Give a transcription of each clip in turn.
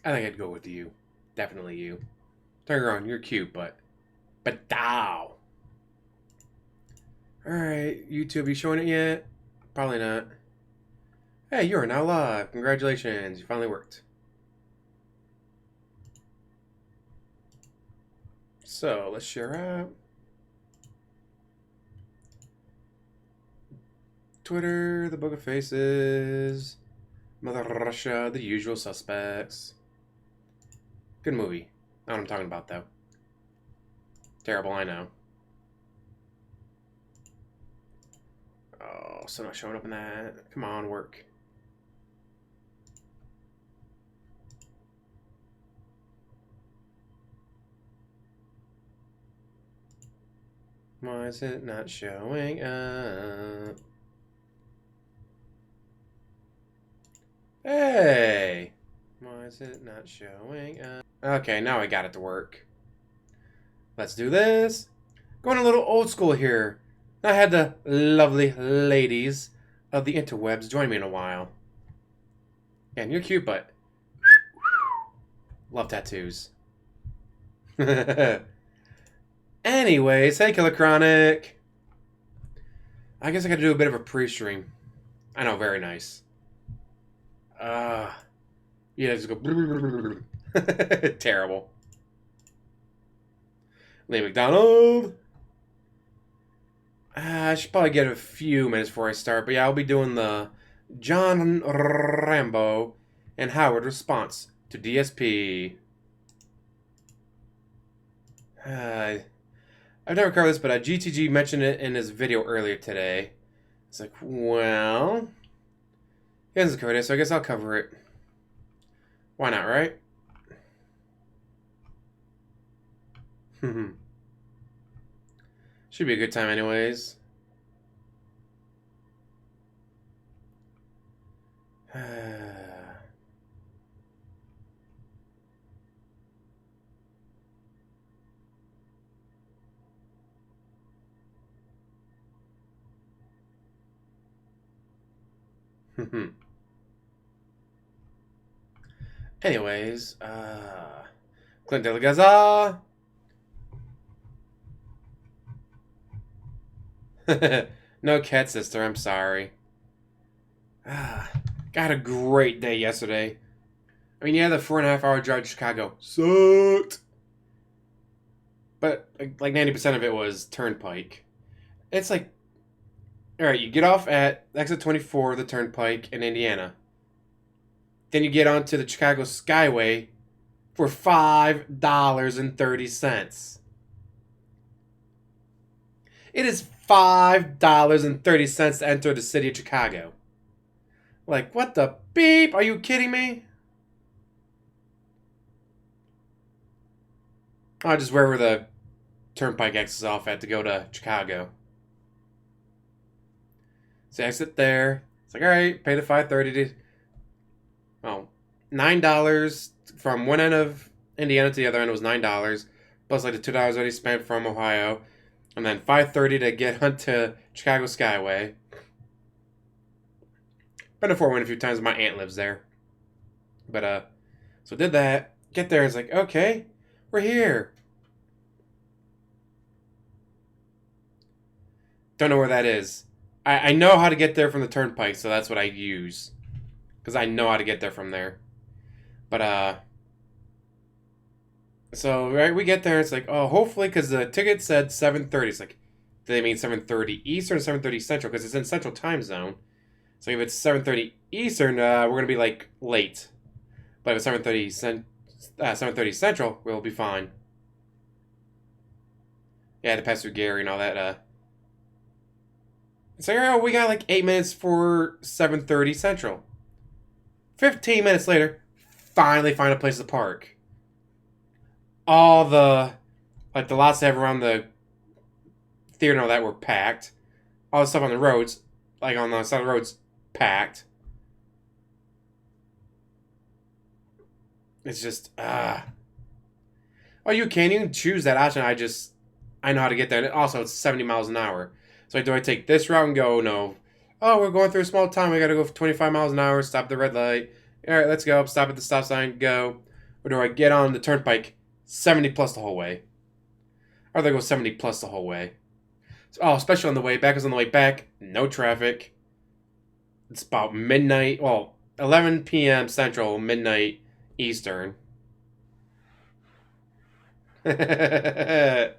I think I'd go with you. Definitely you. Don't get me wrong, you're cute, but dow. Alright, YouTube, you showing it yet? Probably not. Hey, you are now live. Congratulations, you finally worked. So, let's share out. Twitter, the Book of Faces, Mother Russia, the usual suspects. Good movie. Not what I'm talking about, though. Terrible, I know. Oh, still not showing up in that. Come on, work. Why is it not showing up? Hey! Why is it not showing up? Okay, now I got it to work. Let's do this. Going a little old school here. I had the lovely ladies of the interwebs join me in a while. And you're cute, but love tattoos. Anyways, hey Killer Chronic. I guess I gotta do a bit of a pre-stream. I know, very nice. Yeah, just go terrible. Lee McDonald. I should probably get a few minutes before I start, but yeah, I'll be doing the John Rambo and Howard response to DSP. I've never covered this, but GTG mentioned it in his video earlier today. It's like, well, he hasn't covered it, so I guess I'll cover it. Why not, right? Should be a good time anyways. Anyways, Clint De La Gaza. No cat sister, I'm sorry. Got a great day yesterday. I mean, yeah, the 4.5 hour drive to Chicago sucked. But like 90% of it was Turnpike. It's like, alright, you get off at exit 24, the Turnpike in Indiana. Then you get onto the Chicago Skyway for $5.30. It is $5.30 to enter the city of Chicago. Like, what the beep? Are you kidding me? Oh, just wherever the Turnpike exits off at to go to Chicago. So exit there. It's like, all right, pay the $5.30 to, well, $9 from one end of Indiana to the other end was $9, plus like the $2 already spent from Ohio, and then $5.30 to get onto Chicago Skyway. Been to Fort Wayne a few times. My aunt lives there, but so did that. Get there. It's like, okay, we're here. Don't know where that is. I know how to get there from the Turnpike, so that's what I use, because I know how to get there from there. But so right, we get there. It's like, oh, hopefully, because the ticket said 7:30. It's like, do they mean 7:30 Eastern or 7:30 Central? Because it's in Central Time Zone. So if it's 7:30 Eastern, we're gonna be like late. But if it's 7:30 Central, we'll be fine. Yeah, to pass through Gary and all that. It's like, oh, we got like 8 minutes for 7:30 Central. 15 minutes later, finally find a place to park. All the lots they have around the theater and all that were packed. All the stuff on the roads, like on the side of the roads, packed. It's just Oh, you can. You can choose that option. I know how to get there. And also, it's 70 miles an hour. So do I take this route and go? No. Oh, we're going through a small town. We got to go for 25 miles an hour. Stop at the red light. All right, let's go. Stop at the stop sign. Go. Or do I get on the turnpike 70 plus the whole way? Or do I go 70 plus the whole way? So, especially on the way back. Because on the way back, no traffic. It's about midnight. Well, 11 p.m. Central, midnight Eastern. I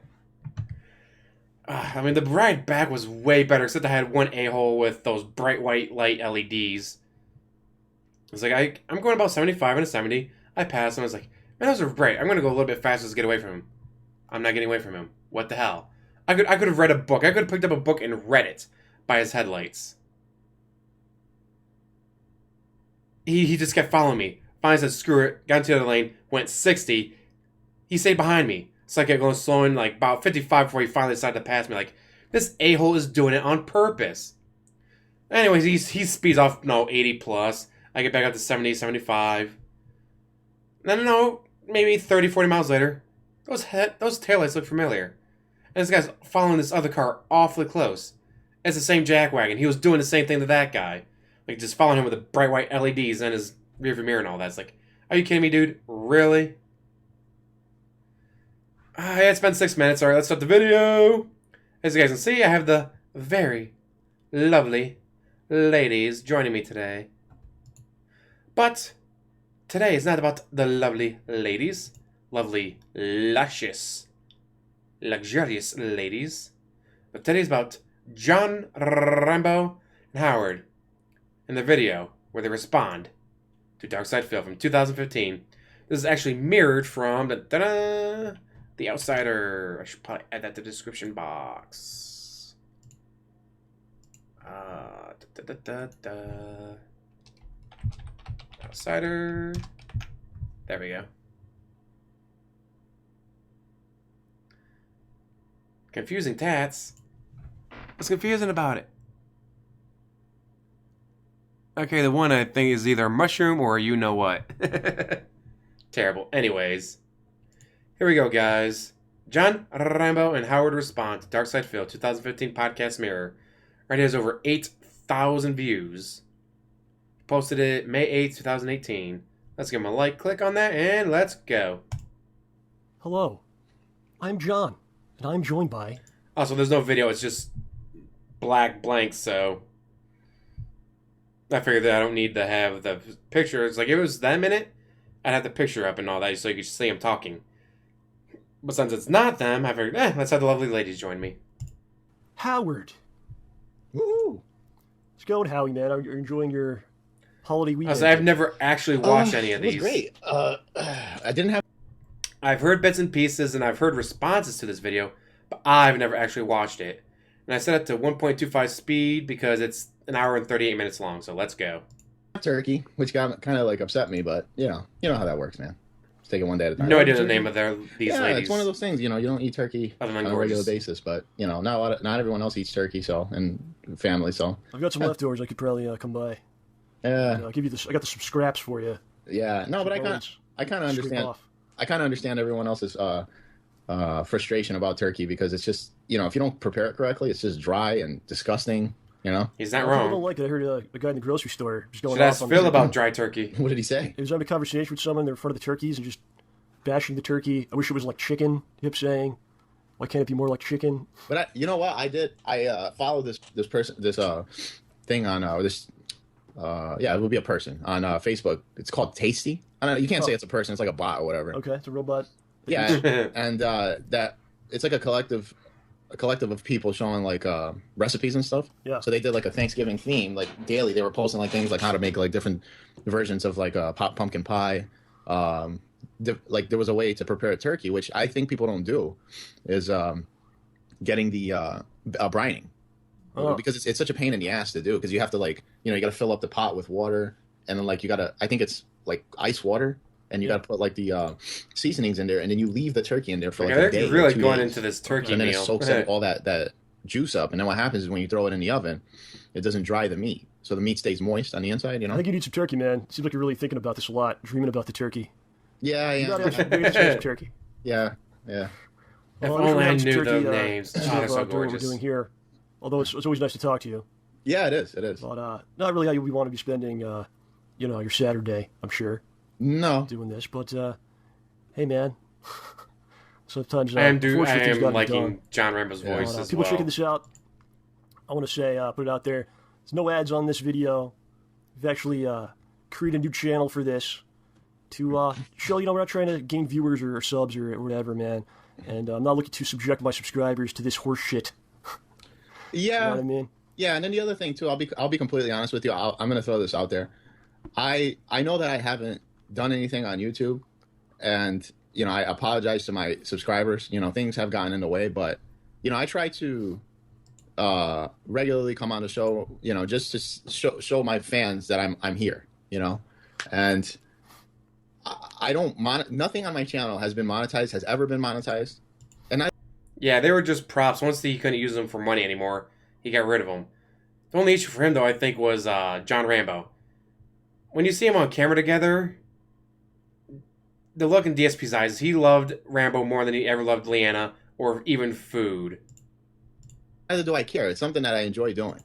mean, the ride back was way better, except I had one a-hole with those bright white light LEDs. It's like, I'm going about 75 and a 70. I passed him. I was like, man, those are bright. I'm going to go a little bit faster to get away from him. I'm not getting away from him. What the hell? I could have read a book. I could have picked up a book and read it by his headlights. He just kept following me. Finally said, screw it. Got into the other lane. Went 60. He stayed behind me. So I kept going slow in like about 55 before he finally decided to pass me. Like, this a-hole is doing it on purpose. Anyways, he speeds off, 80 plus. I get back up to 70, 75. And then, maybe 30, 40 miles later, those taillights look familiar. And this guy's following this other car awfully close. It's the same jackwagon. He was doing the same thing to that guy. Like, just following him with the bright white LEDs and his rearview mirror and all that. It's like, are you kidding me, dude? Really? Yeah, it's been 6 minutes. Alright, let's start the video. As you guys can see, I have the very lovely ladies joining me today. But today is not about the lovely ladies. Lovely, luscious, luxurious ladies. But today's about John, Rambo, and Howard in the video where they respond to Dark Side Phil from 2015. This is actually mirrored from The Outsider. I should probably add that to the description box. Outsider. There we go. Confusing tats. What's confusing about it? Okay, the one I think is either a mushroom or you know what. Terrible. Anyways. Here we go, guys. John, Rambo, and Howard respond to Dark Side Phil 2015 podcast mirror. Right here is over 8,000 views. Posted it May 8th, 2018. Let's give him a like, click on that, and let's go. Hello, I'm John, and I'm joined by... Oh, so there's no video, it's just black blank, so... I figured that I don't need to have the picture. It's like, if it was that minute, I'd have the picture up and all that so you could see him talking. But since it's not them, I figured, let's have the lovely ladies join me. Howard. Woohoo! It's going, Howie, man. Are you enjoying your holiday weekend? I've never actually watched any of these. It was great. I didn't have... I've heard bits and pieces, and I've heard responses to this video, but I've never actually watched it. And I set it to 1.25 speed because it's an hour and 38 minutes long, so let's go. Turkey, which kind of like upset me, but you know how that works, man. Just take it one day at a time. No idea the name of these yeah, ladies. It's one of those things, you don't eat turkey on a regular basis, but not everyone else eats turkey, so, and family, so. I've got some leftovers. I could probably come by. Yeah. I'll give you this. I got some scraps for you. Yeah. No, but I kind of understand. I kind of understand everyone else's frustration about turkey because it's just, if you don't prepare it correctly, it's just dry and disgusting. He's not wrong. I don't like it. I heard a guy in the grocery store just going Should ask Phil about dry turkey. What did he say? He was having a conversation with someone in front of the turkeys and just bashing the turkey. I wish it was like chicken. He kept saying, "Why can't it be more like chicken?" But you know what? I did. I followed this person, this thing on it would be a person on Facebook. It's called Tasty. I don't know. You can't say it's a person. It's like a bot or whatever. Okay, it's a robot. Yeah, and that it's like a collective of people showing like recipes and stuff. Yeah. So they did like a Thanksgiving theme, like daily. They were posting like things like how to make like different versions of like pumpkin pie. Like there was a way to prepare a turkey, which I think people don't do, is getting the brining. Oh. Because it's such a pain in the ass to do because you have to like you got to fill up the pot with water and then like you got to I think it's like ice water. And you got to put like the seasonings in there, and then you leave the turkey in there for like a day. They're really going into this turkey and then meal. It soaks up all that juice up. And then what happens is when you throw it in the oven, it doesn't dry the meat, so the meat stays moist on the inside. I think you need some turkey, man. Seems like you're really thinking about this a lot, dreaming about the turkey. Yeah. You gotta actually some turkey. Yeah. If only I knew those names. They're so gorgeous. What we're doing here, although it's always nice to talk to you. Yeah, it is. But not really how we want to be spending, your Saturday. I'm sure. No. Doing this, but hey, man. Sometimes, I unfortunate am things gotta be done. liking John Rambo's voice as People well. checking this out, I want to say, put it out there. There's no ads on this video. We've actually created a new channel for this to show, we're not trying to gain viewers or subs or whatever, man. And I'm not looking to subject my subscribers to this horse shit. Yeah. You know what I mean? Yeah, and then the other thing too, I'll be completely honest with you. I'm going to throw this out there. I know that I haven't done anything on YouTube, and I apologize to my subscribers. Things have gotten in the way, but I try to regularly come on the show, just to show my fans that I'm here, and I don't nothing on my channel has ever been monetized, and Yeah, they were just props. Once he couldn't use them for money anymore, he got rid of them. The only issue for him, though, I think, was John Rambo. When you see him on camera together, the look in DSP's eyes, he loved Rambo more than he ever loved Leanna or even food. neither do I care. It's something that I enjoy doing,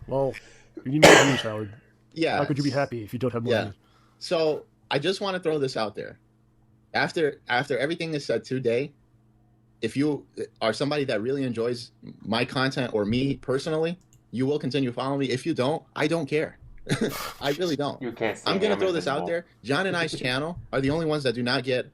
Well, you need more views, Howard. Yeah. How could you be happy if you don't have more views? So I just want to throw this out there. After everything is said today, if you are somebody that really enjoys my content or me personally, you will continue following me. If you don't, I don't care. I really don't. You can't say I'm going to throw Hammond this out anymore. there. John and I's channel are the only ones that do not get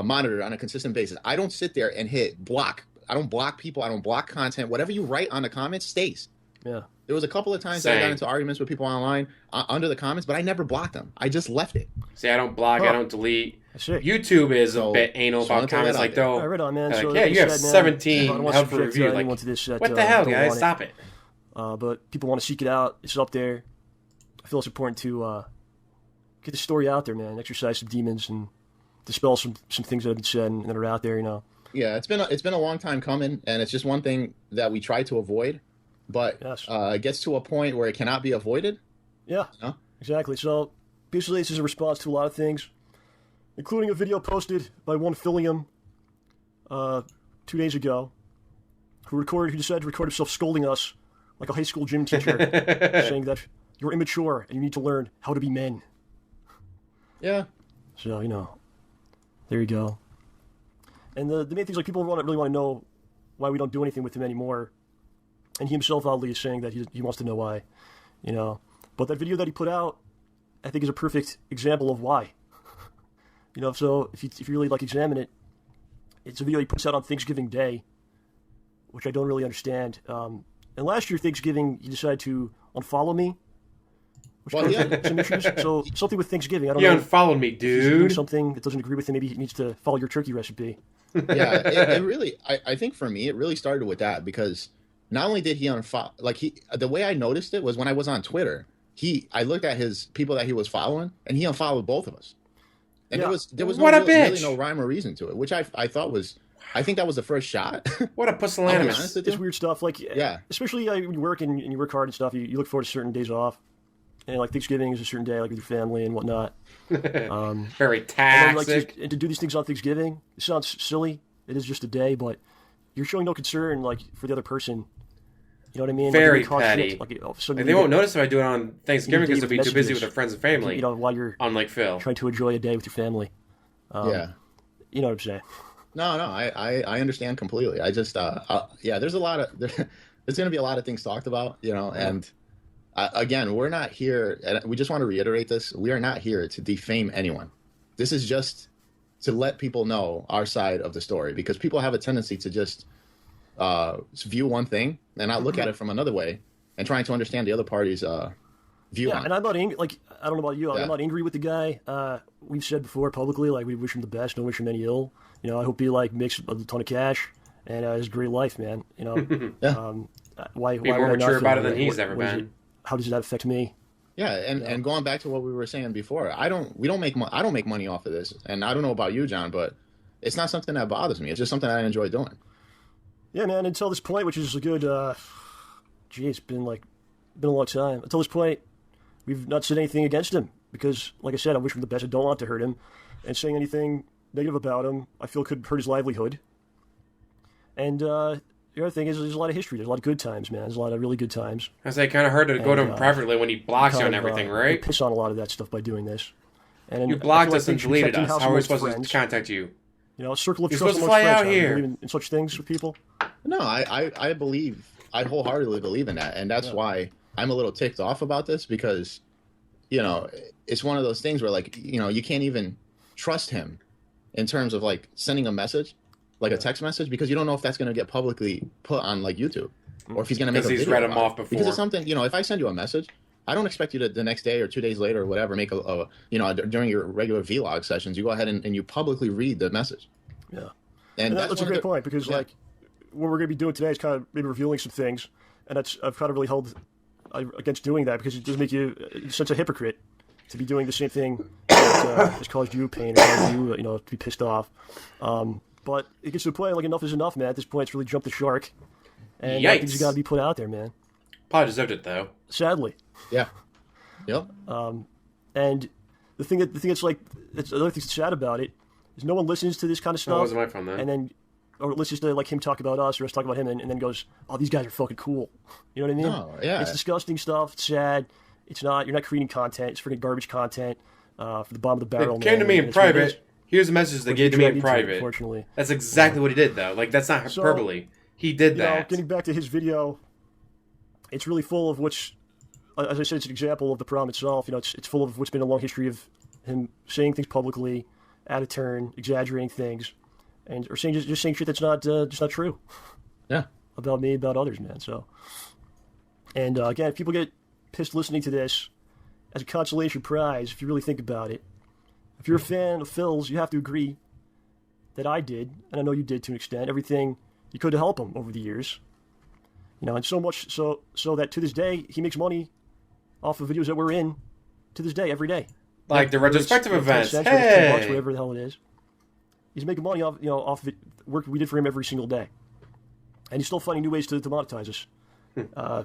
monitored on a consistent basis. I don't sit there and hit block. I don't block people. I don't block content. Whatever you write on the comments stays. Yeah. There was a couple of times that I got Same. into arguments with people online under the comments, but I never blocked them. I just left it. See, I don't block, I don't delete. I see. YouTube is So- a bit anal so I'm about throwing comments that out like, there. though. All right, on, man. Like, So, yeah, like you have said, man, 17 I don't want to helpful subject reviews. anyone Like, to this that, what the hell, don't guys? want it. Stop it. But people want to seek it out. It's up there. I feel it's important to get the story out there, man. Exercise some demons and dispel some things that have been said and that are out there, Yeah, it's been a long time coming, and it's just one thing that we try to avoid, but Yes. it gets to a point where it cannot be avoided. Yeah, Huh? exactly. So basically, this is a response to a lot of things, including a video posted by one Philium 2 days ago, who decided to record himself scolding us like a high school gym teacher, saying that you're immature and you need to learn how to be men. Yeah, So, there you go. And the main thing is, like, people really want to know why we don't do anything with him anymore. And he himself, oddly, is saying that he wants to know why, But that video that he put out, I think, is a perfect example of why. So if you really, examine it, it's a video he puts out on Thanksgiving Day, which I don't really understand. And last year, Thanksgiving, he decided to unfollow me, which Well, caused yeah. some issues. So something with Thanksgiving, I don't You know. unfollowed me, If he's doing dude. something that doesn't agree with him, maybe he needs to follow your turkey recipe. yeah. It really, I think for me, it really started with that because not only did he unfollow, the way I noticed it was when I was on Twitter. I looked at his people that he was following, and he unfollowed both of us. And Yeah. there was What a really bitch. no rhyme or reason to it, which I thought was, I think that was the first shot. What a I'll be honest pusillanimous. with It's you. weird stuff. Yeah. Especially when you work and you work hard and stuff, you look forward to certain days off. And Thanksgiving is a certain day, with your family and whatnot. Very And then, toxic. and to do these things on Thanksgiving, it sounds silly. It is just a day, but you're showing no concern, for the other person. You know what I mean? Very you cause petty. shit, all of a sudden They you won't get- notice if I do it on Thanksgiving because they'll be too busy messages. with their friends and family. while you're Unlike Phil. trying to enjoy a day with your family. Yeah. You know what I'm saying? No, I understand completely. I just, there's a lot of, there's going to be a lot of things talked about, and again, we're not here, and we just want to reiterate this. We are not here to defame anyone. This is just to let people know our side of the story because people have a tendency to just view one thing and not look at it from another way and trying to understand the other party's view Yeah, on it. and I'm not angry. I don't know about you. Yeah. I'm not angry with the guy. We've said before publicly, we wish him the best. Don't wish him any ill. I hope he makes a ton of cash and has a great life, man. Yeah. Why? Be why more would I not mature about feel it that than way? he's ever What is been. it? How does that affect me? Yeah, and going back to what we were saying before, I don't make money off of this, and I don't know about you, John, but it's not something that bothers me. It's just something I enjoy doing. Yeah, man. Until this point, which is a good. It's been a long time. Until this point, we've not said anything against him because, like I said, I wish him the best. I don't want to hurt him, and saying anything negative about him, I feel could hurt his livelihood. And the other thing is, there's a lot of history. There's a lot of good times, man. There's a lot of really good times. I say kind of hard to go to him And, privately when he blocks you Kind and of, everything, I right? piss on a lot of that stuff by doing this. And You I blocked feel us and things should be kept deleted us. in-house How are we amongst supposed friends. to contact you? You know, a circle of You're trust supposed to amongst fly out friends. I here. believe in such things with people. No, I wholeheartedly believe in that, and that's why I'm a little ticked off about this because, it's one of those things where like you can't even trust him in terms of like sending a message, like a text message, because you don't know if that's going to get publicly put on like YouTube or if he's going to make a Because he's video read them about off it. before. Because it's something if I send you a message, I don't expect you to the next day or 2 days later or whatever make during your regular vlog sessions you go ahead and you publicly read the message. Yeah. And that's a great point because like what we're going to be doing today is kind of maybe revealing some things, and I've kind of really held against doing that because it does make you such a hypocrite to be doing the same thing that has caused you pain or caused you to be pissed off. But it gets to the point like enough is enough, man. At this point, it's really jumped the shark, and things have got to be put out there, man. Probably deserved it though. Sadly. Yeah. Yep. And the thing that's like another thing that's sad about it is no one listens to this kind of stuff. That wasn't my phone then. And then, or listens to like him talk about us or us talk about him, and then goes, "Oh, these guys are fucking cool." You know what I mean? No, yeah. It's disgusting stuff. It's sad. It's not. You're not creating content. It's freaking garbage content for the bottom of the barrel. It came to me in private. Here's a message they gave to me in private. Unfortunately, that's exactly what he did, though. Like that's not hyperbole. He did that. Getting back to his video, it's really full of which, as I said, it's an example of the problem itself. It's full of what's been a long history of him saying things publicly, out of turn, exaggerating things, and or saying just saying shit that's not just not true. Yeah. About me, about others, man. So, and again, if people get pissed listening to this, as a consolation prize, if you really think about it, if you're a fan of Phil's, you have to agree that I did, and I know you did to an extent, everything you could to help him over the years. And so much so that to this day he makes money off of videos that we're in to this day, every day. Like the retrospective events. $10, Hey! $10, whatever the hell it is. He's making money off off of work we did for him every single day. And he's still finding new ways to monetize us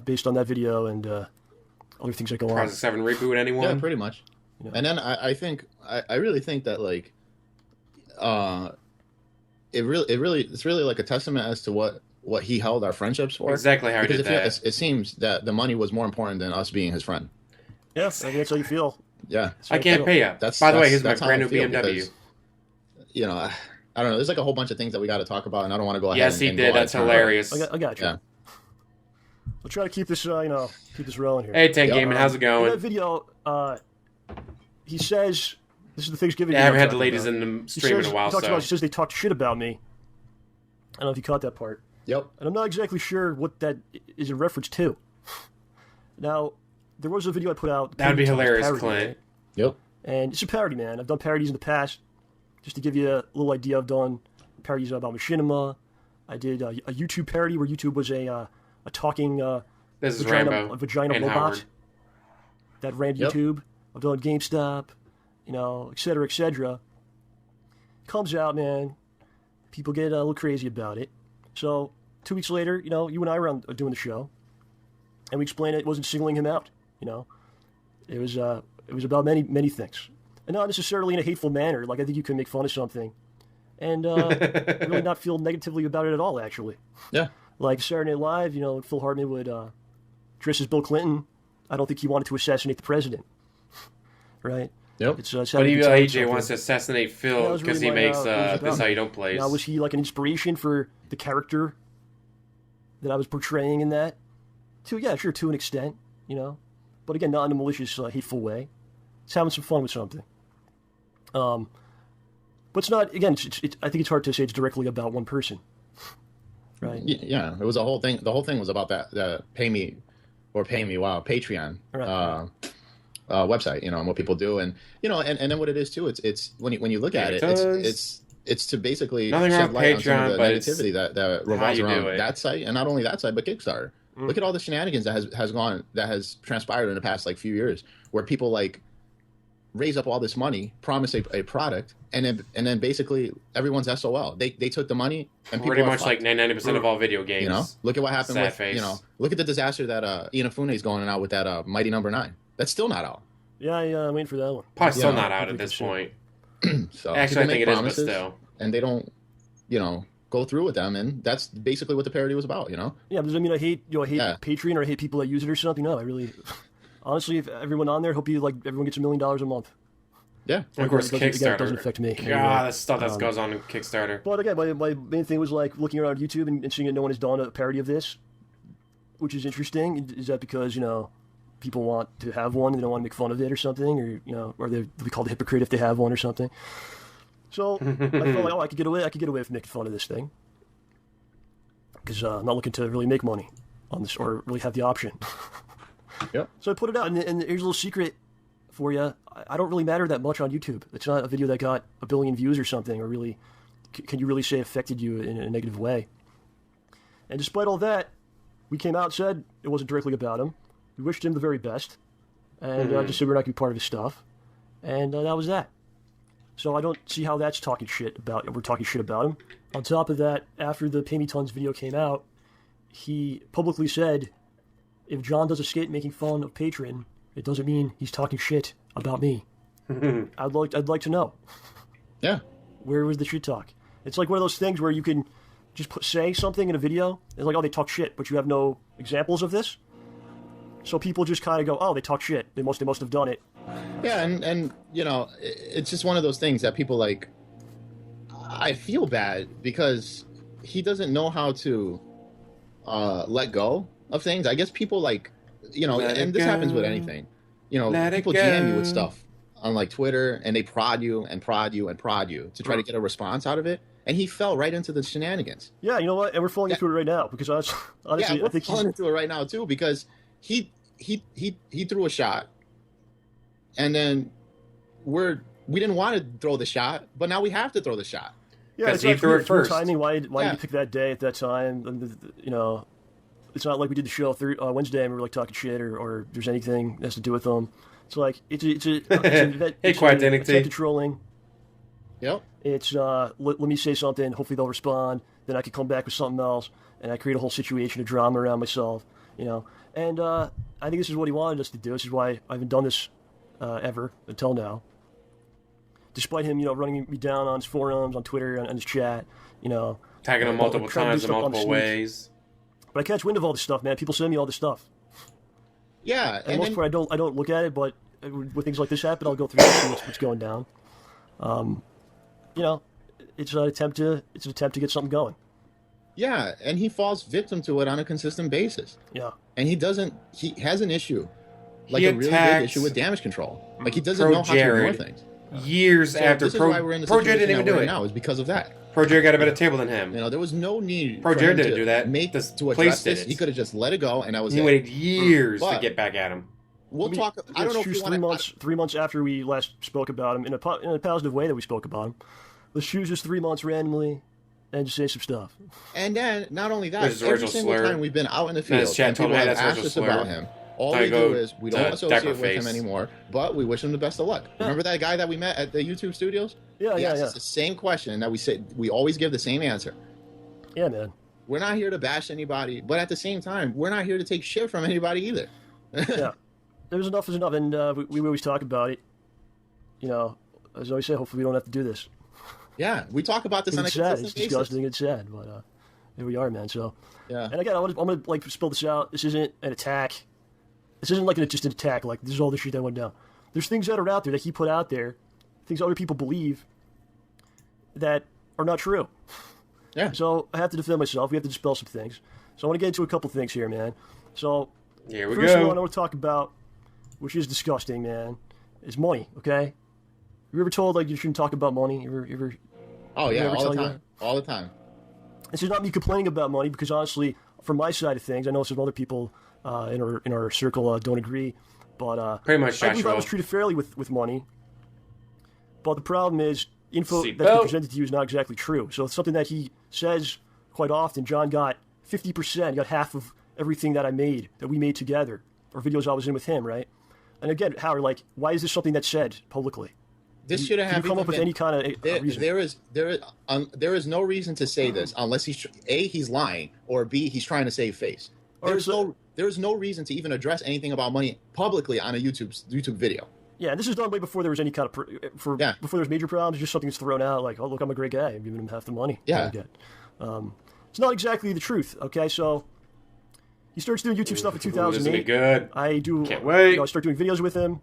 based on that video and other things that go on. Project 7 reboot, anyone? Yeah, pretty much. Yeah. And then I really think that like it's really like a testament as to what he held our friendships for. Exactly how he did that. It seems that the money was more important than us being his friend. Yeah, I think that's how you feel. Yeah. I can't pay you. By the way, here's my brand new BMW. Because, I don't know. There's like a whole bunch of things that we got to talk about, and I don't want to go ahead. Yes, he did. That's hilarious. I got you. Yeah. We'll try to keep this, keep this rolling here. Hey, Tank Gaming, how's it going? In that video, he says, this is the Thanksgiving I haven't video had the ladies in the stream in a while, he says they talked shit about me. I don't know if you caught that part. Yep. And I'm not exactly sure what that is in reference to. Now, there was a video I put out. That would be hilarious, parody, Clint. right? Yep. And it's a parody, man. I've done parodies in the past. Just to give you a little idea, I've done parodies about machinima. I did a YouTube parody where YouTube was a talking this is a vagina and robot Howard. that ran YouTube. I've done GameStop, et cetera, et cetera. Comes out, man. People get a little crazy about it. So 2 weeks later, you and I were doing the show, and we explained it wasn't singling him out. It was about many things, and not necessarily in a hateful manner. Like I think you can make fun of something, and really not feel negatively about it at all. Actually, yeah. Like Saturday Night Live, Phil Hartman would dress as Bill Clinton. I don't think he wanted to assassinate the president, right? Yep. It's, but even AJ wants to assassinate Phil because really he makes this How You Don't plays. Now, was he like an inspiration for the character that I was portraying in that? To an extent, but again, not in a malicious, hateful way. It's having some fun with something. But it's not. Again, I think it's hard to say it's directly about one person, right? Yeah, it was a whole thing. The whole thing was about that pay me. Wow, Patreon. Right. Website, and what people do, and and then what it is too. It's when you look at it, it's to basically nothing wrong shed with light on some Patreon, of the but negativity that revolves around that site, and not only that site, but Kickstarter. Look at all the shenanigans that has transpired in the past few years, where people raise up all this money, promise a product, and then basically everyone's SOL. They took the money and pretty much like 99% of all video games. Look at what happened Sad with face. look at the disaster that Inafune is going out with that Mighty Number 9. That's still not out. Yeah, I'm waiting for that one. Probably still not out at this point. So actually, I think it is, but still. And they don't, go through with them, and that's basically what the parody was about, Yeah, but does that mean I hate Patreon or I hate people that use it or something? No, I really, honestly, if everyone on there, hope everyone gets $1 million a month. Yeah. And of course, Again, it Kickstarter. doesn't affect me. God, the stuff that goes on in Kickstarter. But again, my main thing was like looking around YouTube and seeing that no one has done a parody of this, which is interesting. Is that because, you know, people want to have one, they don't want to make fun of it or something, or, you know, or they'll be called a hypocrite if they have one or something. So I felt like, oh, I could get away with making fun of this thing, because I'm not looking to really make money on this or really have the option. Yep. So I put it out, and here's a little secret for you. I don't really matter that much on YouTube. It's not a video that got 1 billion views or something, or really, can you really say affected you in a negative way? And despite all that, we came out and said it wasn't directly about him. We wished him the very best, and just said we're not going to be part of his stuff, and that was that. So I don't see how that's talking shit about. We're talking shit about him. On top of that, after the Pay Me Tons video came out, he publicly said, if John does a skit making fun of Patreon, it doesn't mean he's talking shit about me. I'd like to know. Yeah. Where was the shit talk? It's like one of those things where you can just say something in a video. It's like, oh, they talk shit, but you have no examples of this. So people just kind of go, oh, they talk shit. They must have done it. Yeah, and you know, it's just one of those things that people like. I feel bad because he doesn't know how to let go of things. I guess people like, you know, and this happens with anything. You know, people jam you with stuff on like Twitter, and they prod you and prod you and prod you to try to get a response out of it. And he fell right into the shenanigans. Yeah, you know what? And we're falling into it right now because honestly, yeah, we're I think falling into it right now too because he threw a shot, and then we didn't want to throw the shot, but now we have to throw the shot. Yeah, because he threw it first. Timing. Why did you pick that day at that time? And you know, it's not like we did the show Wednesday and we were like talking shit or there's anything that has to do with them. It's like it's attempted trolling. Yep. It's let me say something. Hopefully they'll respond. Then I can come back with something else, and I create a whole situation of drama around myself. You know, and I think this is what he wanted us to do. This is why I haven't done this ever until now. Despite him, you know, running me down on his forums, on Twitter, on his chat, you know, tagging him multiple times in multiple ways. But I catch wind of all this stuff, man. People send me all this stuff. Yeah, and most part, I don't look at it, but when things like this happen, I'll go through and see what's going down. You know, it's an attempt to get something going. Yeah, and he falls victim to it on a consistent basis. Yeah, and he has an issue, like a really big issue with damage control. Like he doesn't know how to ignore things. Years after this is why we're in the Pro Jared didn't even do it now is because of that. Pro Jared got a better table than him. You know, there was no need. Pro Jared didn't do that. To address this, he could have just let it go, and that was it. He waited years to get back at him. We'll talk. I don't know if you want 3 months after we last spoke about him in a positive way that we spoke about him. Let's choose just 3 months randomly and just say some stuff. And then not only that, every single time we've been out in the field and people have asked us about him, all we do is we don't associate with him anymore, but we wish him the best of luck. Yeah. Remember that guy that we met at the YouTube studios? Yeah, he asked us the same question that we always give the same answer. Yeah, man. We're not here to bash anybody, but at the same time, we're not here to take shit from anybody either. Yeah. There's enough is enough, and we always talk about it. You know, as I always say, hopefully we don't have to do this. Yeah, we talk about this on a consistent basis. It's disgusting. It's sad, but here we are, man. So, yeah. And again, I'm gonna like spill this out. This isn't an attack. This isn't like just an attack. Like this is all the shit that went down. There's things that are out there that he put out there, things other people believe that are not true. Yeah. So I have to defend myself. We have to dispel some things. So I want to get into a couple things here, man. So here we first go. one I want to talk about, which is disgusting, man, is money. Okay. You ever told like you shouldn't talk about money? You ever? Oh yeah, all the time. All the time. This is not me complaining about money because honestly, from my side of things, I know some other people in our circle don't agree, but pretty much I believe I was treated fairly with money. But the problem is, info that's been presented to you is not exactly true. So it's something that he says quite often. John got 50%, got half of everything that we made together, or videos I was in with him, right? And again, Howard, like, why is this something that's said publicly? This should have come up with any kind of reason. There is no reason to say this unless he's lying, or B, he's trying to save face. There's no reason to even address anything about money publicly on a YouTube video. Yeah, and this is done way before there was any kind of before there was major problems. Just something that's thrown out like, oh look, I'm a great guy. I'm giving him half the money. Yeah. It's not exactly the truth. Okay, so he starts doing YouTube stuff in 2008. This will be good. I do. Can't wait. I start doing videos with him.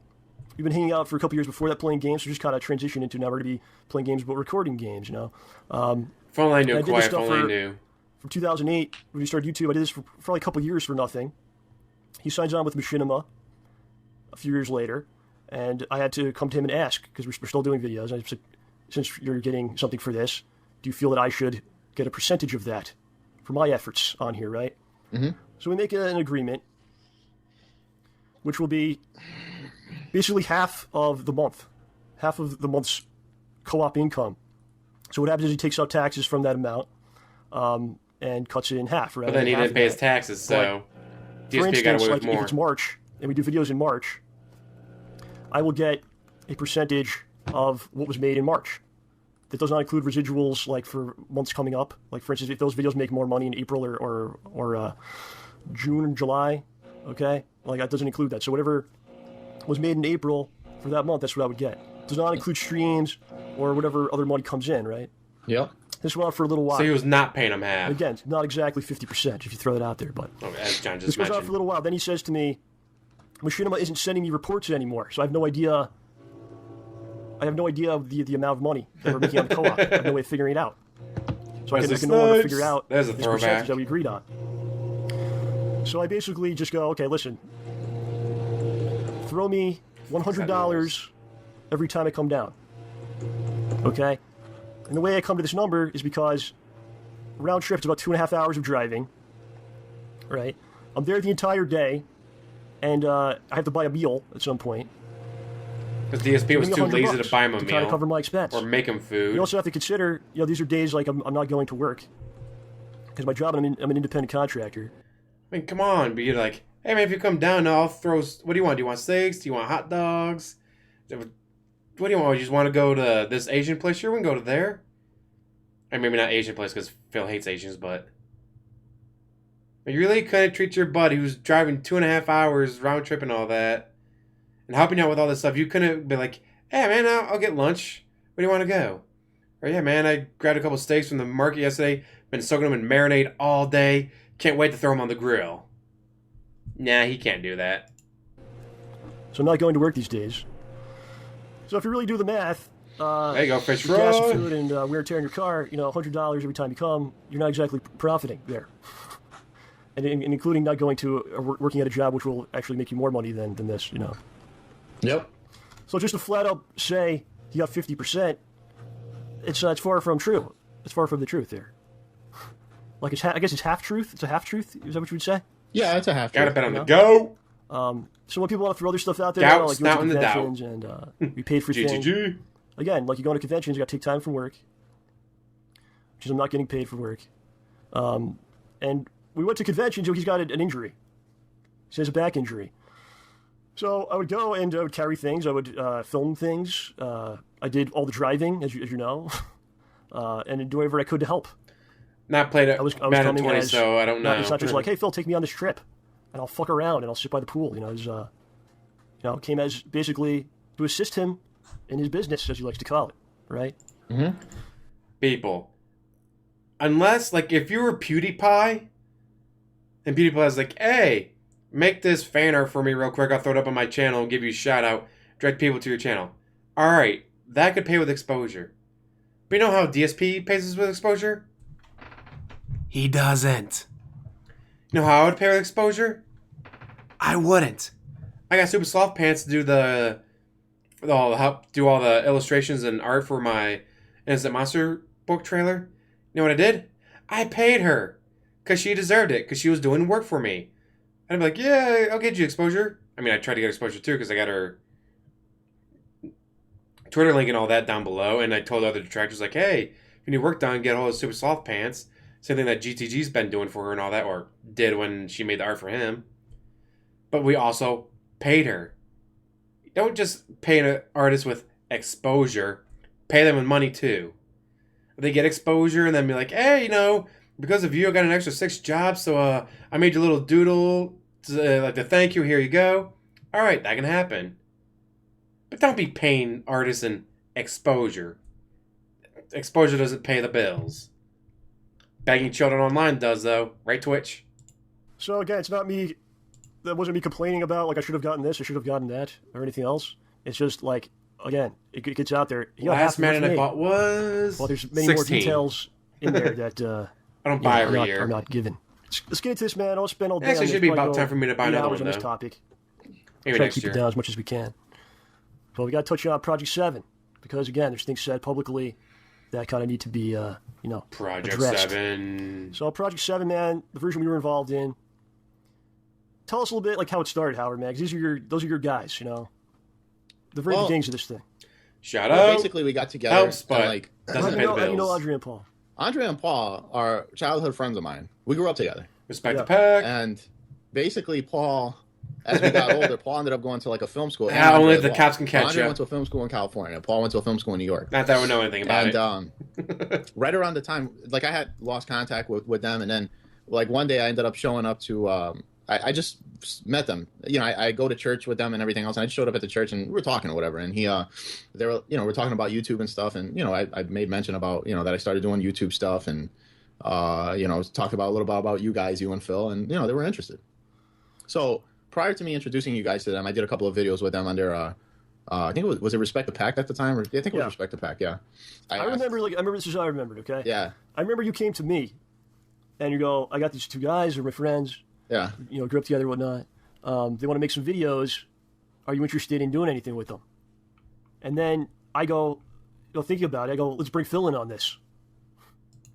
we've been hanging out for a couple years before that playing games, so just kind of transitioned into now we're going to be playing games, but recording games, you know. If only I knew, I did this Quiet, if stuff only I knew. From 2008, when we started YouTube, I did this for like a couple years for nothing. He signs on with Machinima a few years later, and I had to come to him and ask, because we're still doing videos. I said, since you're getting something for this, do you feel that I should get a percentage of that for my efforts on here, right? Mm-hmm. So we make an agreement, which will be basically half of the month's co-op income. So what happens is he takes out taxes from that amount and cuts it in half, right? But then he half didn't pay of his that. taxes, so For DSP got instance, away like with more. if it's March and we do videos in March, I will get a percentage of what was made in March. That does not include residuals like for months coming up. Like for instance, if those videos make more money in April or June and July, okay, like that doesn't include that. So whatever was made in April for that month, that's what I would get. It does not include streams or whatever other money comes in, right? Yep. This went on for a little while. So he was not paying him half. Again, not exactly 50% if you throw that out there, but As John this just goes on for a mentioned. little while. Then he says to me, Machinima isn't sending me reports anymore, so I have no idea. I have no idea of the amount of money that we're making on the co-op. I have no way of figuring it out. So I Wesley can no longer Snipes. figure out There's a this throwback. percentage that we agreed on. So I basically just go, okay, listen, throw me $100 every time I come down. Okay? And the way I come to this number is because round trip is about 2.5 hours of driving. Right? I'm there the entire day, and I have to buy a meal at some point. Because DSP was Give too me lazy $100 to buy him a to kind of meal cover my expense. or make him food. You also have to consider, you know, these are days like I'm not going to work because my job, I'm an independent contractor. I mean, come on, but you're like, hey man, if you come down, I'll throw. What do you want? Do you want steaks? Do you want hot dogs? What do you want? You just want to go to this Asian place? Sure, we can go to there. Or maybe not Asian place because Phil hates Asians, but you really couldn't treat your buddy who's driving 2.5 hours round trip and all that, and helping out with all this stuff. You couldn't be like, hey man, I'll get lunch. Where do you want to go? Or yeah, man, I grabbed a couple steaks from the market yesterday. Been soaking them in marinade all day. Can't wait to throw them on the grill. Nah, he can't do that. So I'm not going to work these days. So if you really do the math, There you go, fish with gas and fry. food and wear and tear in your car, you know, $100 every time you come, you're not exactly profiting there. And including not going to working at a job which will actually make you more money than this, you know. Yep. So just to flat out say you got 50%, it's far from true. It's far from the truth there. Like I guess it's half truth. It's a half truth. Is that what you would say? Yeah, it's a half. Gotta truth. bet on the go. So when people want to throw other stuff out there, Doubt, you know, like you went snout to in the doubt. conventions and we paid for things. GGG. Again, like you go to conventions, you got to take time from work, which is I'm not getting paid for work. And we went to conventions. He's got an injury. He has a back injury. So I would go and I would carry things. I would film things. I did all the driving, as you know, and do whatever I could to help. Not played at I was Madden coming 20, as, so I don't know. It's not just like, hey Phil, take me on this trip, and I'll fuck around and I'll sit by the pool. You know, came as basically to assist him in his business, as he likes to call it, right? Mm-hmm. People. Unless, like, if you were PewDiePie, and PewDiePie's like, hey, make this fan art for me real quick, I'll throw it up on my channel and give you a shout out, direct people to your channel. Alright, that could pay with exposure. But you know how DSP pays us with exposure? He doesn't. You know how I would pay with exposure? I wouldn't. I got Super Soft Pants to do help do all the illustrations and art for my Innocent Monster book trailer. You know what I did? I paid her. Because she deserved it. Because she was doing work for me. And I'd be like, yeah, I'll get you exposure. I mean, I tried to get exposure too because I got her Twitter link and all that down below. And I told other detractors, like, hey, if you need work done, get all those Super Soft Pants. Same thing that GTG's been doing for her and all that, or did when she made the art for him. But we also paid her. Don't just pay an artist with exposure. Pay them with money too. They get exposure and then be like, hey, you know, because of you, I got an extra 6 jobs, so I made you a little doodle to thank you. Here you go. All right, that can happen. But don't be paying artists in exposure. Exposure doesn't pay the bills. Bagging children online does, though. Right, Twitch? So again, it's not me. That wasn't me complaining about like I should have gotten this, I should have gotten that, or anything else. It's just like, again, it gets out there. You got half Last the work man I made. bought was Well, there's many 16. more details in there that I don't buy every are year. not given. Let's get into this, man. I'll spend all day. Actually, on it this. should be Probably about go time for me to buy 8 another hours one, on this though. topic. Maybe Try to next keep year. it down as much as we can. But we got to touch on Project 7 because, again, there's things said publicly that kind of need to be, Project addressed. 7. So Project 7, man, the version we were involved in. Tell us a little bit like how it started, Howard, man. 'Cause those are your guys, the very beginnings of this thing. Shout Well, out. basically, we got together. Helps, but and, like, doesn't How do pay you the know, how do you know bills. Audrey and Paul? Andre and Paul are childhood friends of mine. We grew up together. Respect Yeah. the pack. And basically, Paul, as we got older, Paul ended up going to like a film school. and Yeah, Andre only as the well. cops can catch Andre ya. went to a film school in California. Paul went to a film school in New York. Not that we know anything about And right around the time, like I had lost contact with them, and then like one day I ended up showing up to. I just met them. I go to church with them and everything else. And I just showed up at the church and we were talking or whatever. And they were, we're talking about YouTube and stuff. And I made mention about that I started doing YouTube stuff and talked about a little bit about you guys, you and Phil, and they were interested. So prior to me introducing you guys to them, I did a couple of videos with them under. I think it was it Respect the Pack at the time, or I think it was Respect the Pack. Yeah, I remember this is how I remembered. Okay. Yeah. I remember you came to me, and you go, I got these 2 guys, they're my friends. Yeah. Grew up together, whatnot. They want to make some videos. Are you interested in doing anything with them? And then I go, thinking about it, I go, let's bring Phil in on this.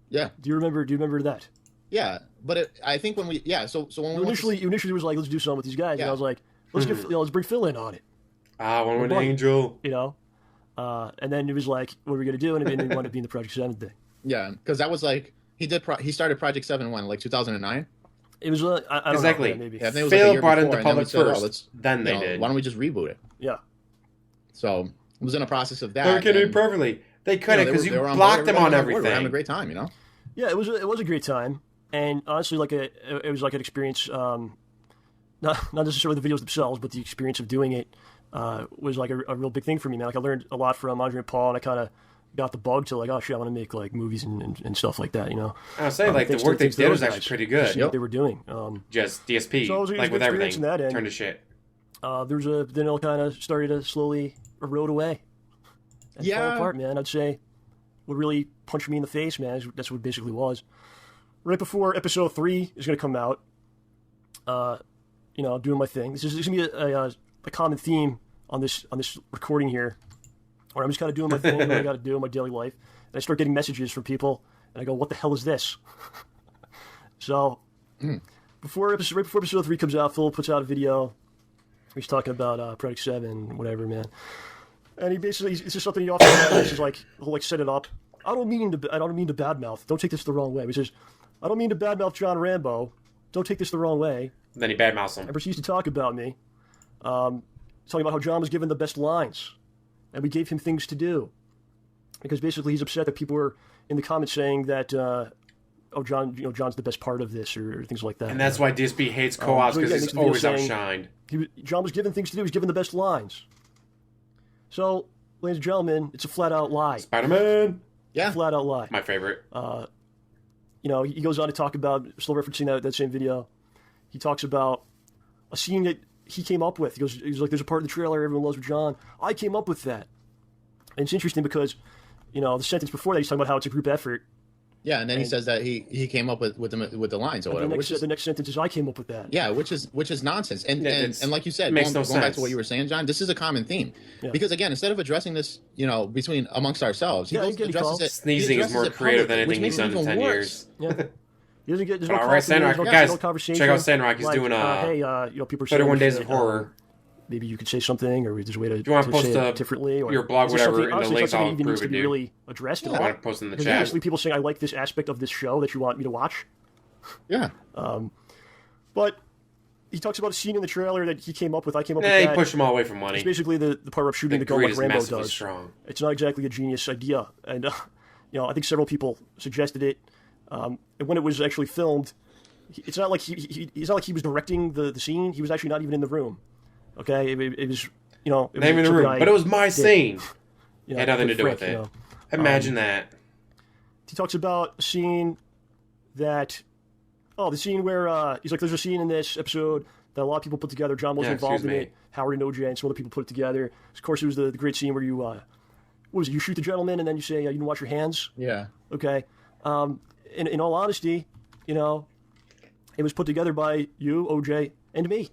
Yeah. Do you remember that? Yeah, but I think when we so when You we initially was like, let's do something with these guys, and I was like, let's let's bring Phil in on it. One with Buddy. Angel. And then it was like, what are we gonna do? And it ended up being the Project 7 thing. yeah, because that was like he started Project 7 when like 2009. It was I don't Exactly. know, maybe. Yeah, I think it was like a Phil year brought in before, the and then we public said, first. let's, Then they did. Why don't we just reboot it? Yeah. So it was in a process of that. They were kidding me and, perfectly. They couldn't they because were you on blocked board, them on everybody was board. We were having a everything. great time, Yeah, it was a great time, and honestly, it was like an experience. Not necessarily the videos themselves, but the experience of doing it was like a real big thing for me, man. Like I learned a lot from Andre and Paul, and I kind of got the bug to like, oh shit, I want to make like movies and stuff like that, I'll say like the thanks work they to did those was actually guys. pretty Just good. what they were doing. Just DSP, So it was a like good with experience everything, in that end. turned to shit. Then it kind of started to slowly erode away and fall apart, man. I'd say what really punched me in the face, man. That's what it basically was. Right before episode 3 is going to come out, doing my thing. This is going to be a common theme on this recording here, where I'm just kind of doing my thing, doing what I got to do in my daily life, and I start getting messages from people, and I go, "What the hell is this?" So, right before episode 3 comes out, Phil puts out a video. He's talking about Project 7, whatever, man. And he basically, it's just something he often does. He's like, he'll like set it up. I don't mean to badmouth. Don't take this the wrong way. He says, I don't mean to badmouth John Rambo. Don't take this the wrong way. Then he badmouths him. And proceeds to talk about me. Talking about how John was given the best lines. And we gave him things to do. Because basically he's upset that people were in the comments saying that, John, John's the best part of this, or things like that. And that's why DSP hates co-ops, so because yeah, he's makes the video always saying- outshined. John was given things to do. He was given the best lines. So, ladies and gentlemen, it's a flat-out lie. Spider-Man! Yeah. Flat-out lie. My favorite. He goes on to talk about, still referencing that same video, he talks about a scene that he came up with. He's like, there's a part of the trailer everyone loves with John. I came up with that. And it's interesting because, the sentence before that, he's talking about how it's a group effort. Yeah, and then he says that he came up with the lines or whatever. The next sentence is, I came up with that. Yeah, which is nonsense. And it's- and like you said, makes going no back sense. to what you were saying, John, this is a common theme. Yeah. Because again, instead of addressing this, between amongst ourselves, he Yeah, goes you get addresses calls. it. Sneezing is more creative than anything he's done in 10 years. Yeah. He doesn't get, there's But no all right, confidence, Sandrock, there's guys, no conversation. check out Sandrock. He's like, doing people are saying 31 Days that, of Horror. Maybe you could say something, or there's a way to, you want to to post say it differently, or your blog, is there whatever, something- in the honestly, links, something I'll even needs approve to it, be dude. really addressed. I want to post in the Because chat. honestly, people saying, I like this aspect of this show that you want me to watch. Yeah. But he talks about a scene in the trailer that he came up with. I came up Nah, with he that. pushed them all away from money. It's basically the part of shooting The the gun greed like is Rambo massively does. strong. It's not exactly a genius idea. And, I think several people suggested it. And when it was actually filmed, it's not like it's not like he was directing the scene. He was actually not even in the room. Okay? It was, it Not was even in the something room. But it was my did. scene. You Had nothing to do with frick, it. Imagine that. He talks about a scene that, the scene where he's like, there's a scene in this episode that a lot of people put together. John wasn't involved in it. Howard and OJ and some other people put it together. Of course, it was the great scene where you, what was it? You shoot the gentleman and then you say you didn't wash your hands. Yeah. Okay. In all honesty, you know, it was put together by you, OJ, and me.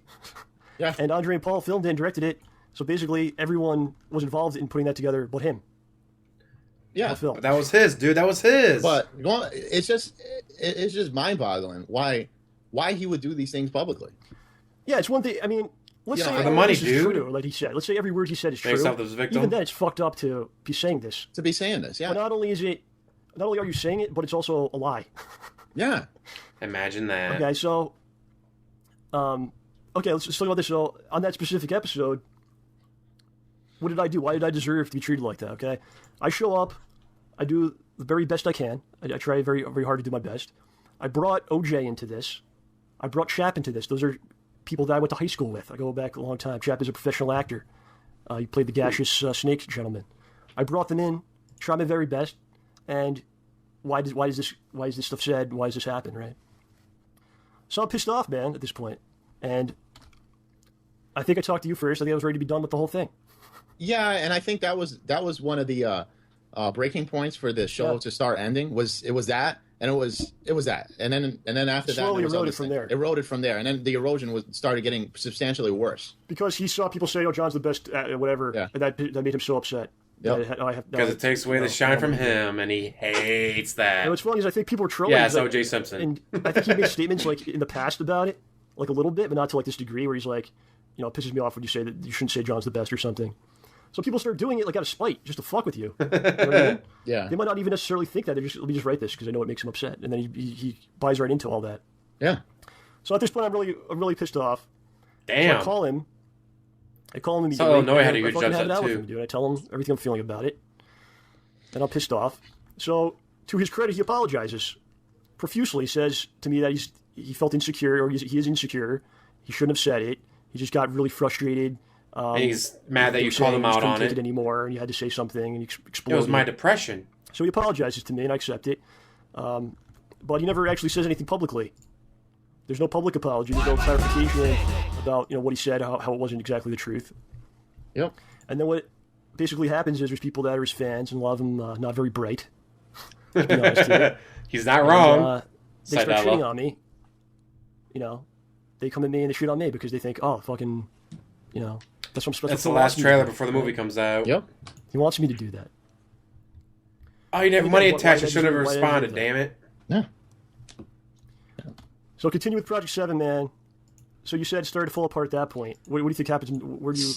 Yeah. And Andre and Paul filmed it and directed it. So basically, everyone was involved in putting that together but him. Yeah. But that was his, dude. That was his. But it's just mind-boggling why he would do these things publicly. Yeah, it's one thing. I mean, let's say for the money, this is dude. true, like he said. Let's say every word he said is true. Make yourself this victim. Even then, it's fucked up to be saying this. To be saying this, yeah. But not only are you saying it, but it's also a lie. Yeah. Imagine that. Okay, so, let's talk about this. So, on that specific episode, what did I do? Why did I deserve to be treated like that? Okay, I show up, I do the very best I can. I try very, very hard to do my best. I brought OJ into this. I brought Chap into this. Those are people that I went to high school with. I go back a long time. Chap is a professional actor. He played the gaseous snake gentleman. I brought them in, tried my very best, and why is this stuff said? Why does this happen? Right? So I'm pissed off, man, at this point. And I think I talked to you first. I think I was ready to be done with the whole thing. Yeah, and I think that was one of the breaking points for the show to start ending. It was that, and it was that, and then after that, slowly eroded from there. Eroded from there, and then the erosion started getting substantially worse because he saw people say, "Oh, John's the best," whatever. Yeah. And that made him so upset. Yep. Because it takes away the shine from him, and he hates that. And what's funny is I think people are trolling. Yeah, it's O.J. Simpson. And I think he made statements like in the past about it, like a little bit, but not to like this degree where he's like, you know, it pisses me off when you say that you shouldn't say John's the best or something. So people start doing it like out of spite, just to fuck with you. You know what I mean? Yeah. They might not even necessarily think that. Let me just write this because I know it makes him upset, and then he buys right into all that. Yeah. So at this point, I'm really pissed off. Damn. So I call him immediately. So Illinois had a huge fucking have it upset out with too. him, dude. I tell him everything I'm feeling about it, and I'm pissed off. So to his credit, he apologizes profusely. He says to me that he felt insecure, or he is insecure. He shouldn't have said it. He just got really frustrated. And he's mad that you called him out on take it. Anymore, and you had to say something, and he It exploded. was my depression. So he apologizes to me, and I accept it. But he never actually says anything publicly. There's no public apology. There's no clarification about what he said, how it wasn't exactly the truth. Yep. And then what basically happens is there's people that are his fans, and a lot of them not very bright. To be honest with you. He's not wrong. And, they start shitting on me. They come at me and they shit on me because they think, oh, fucking, that's the last trailer before the movie comes out. Yep. He wants me to do that. Oh, you didn't have money attached. You should have why did I do responded, that? damn it. Yeah. So continue with Project 7, man. So you said it started to fall apart at that point. What do you think happens? Where do you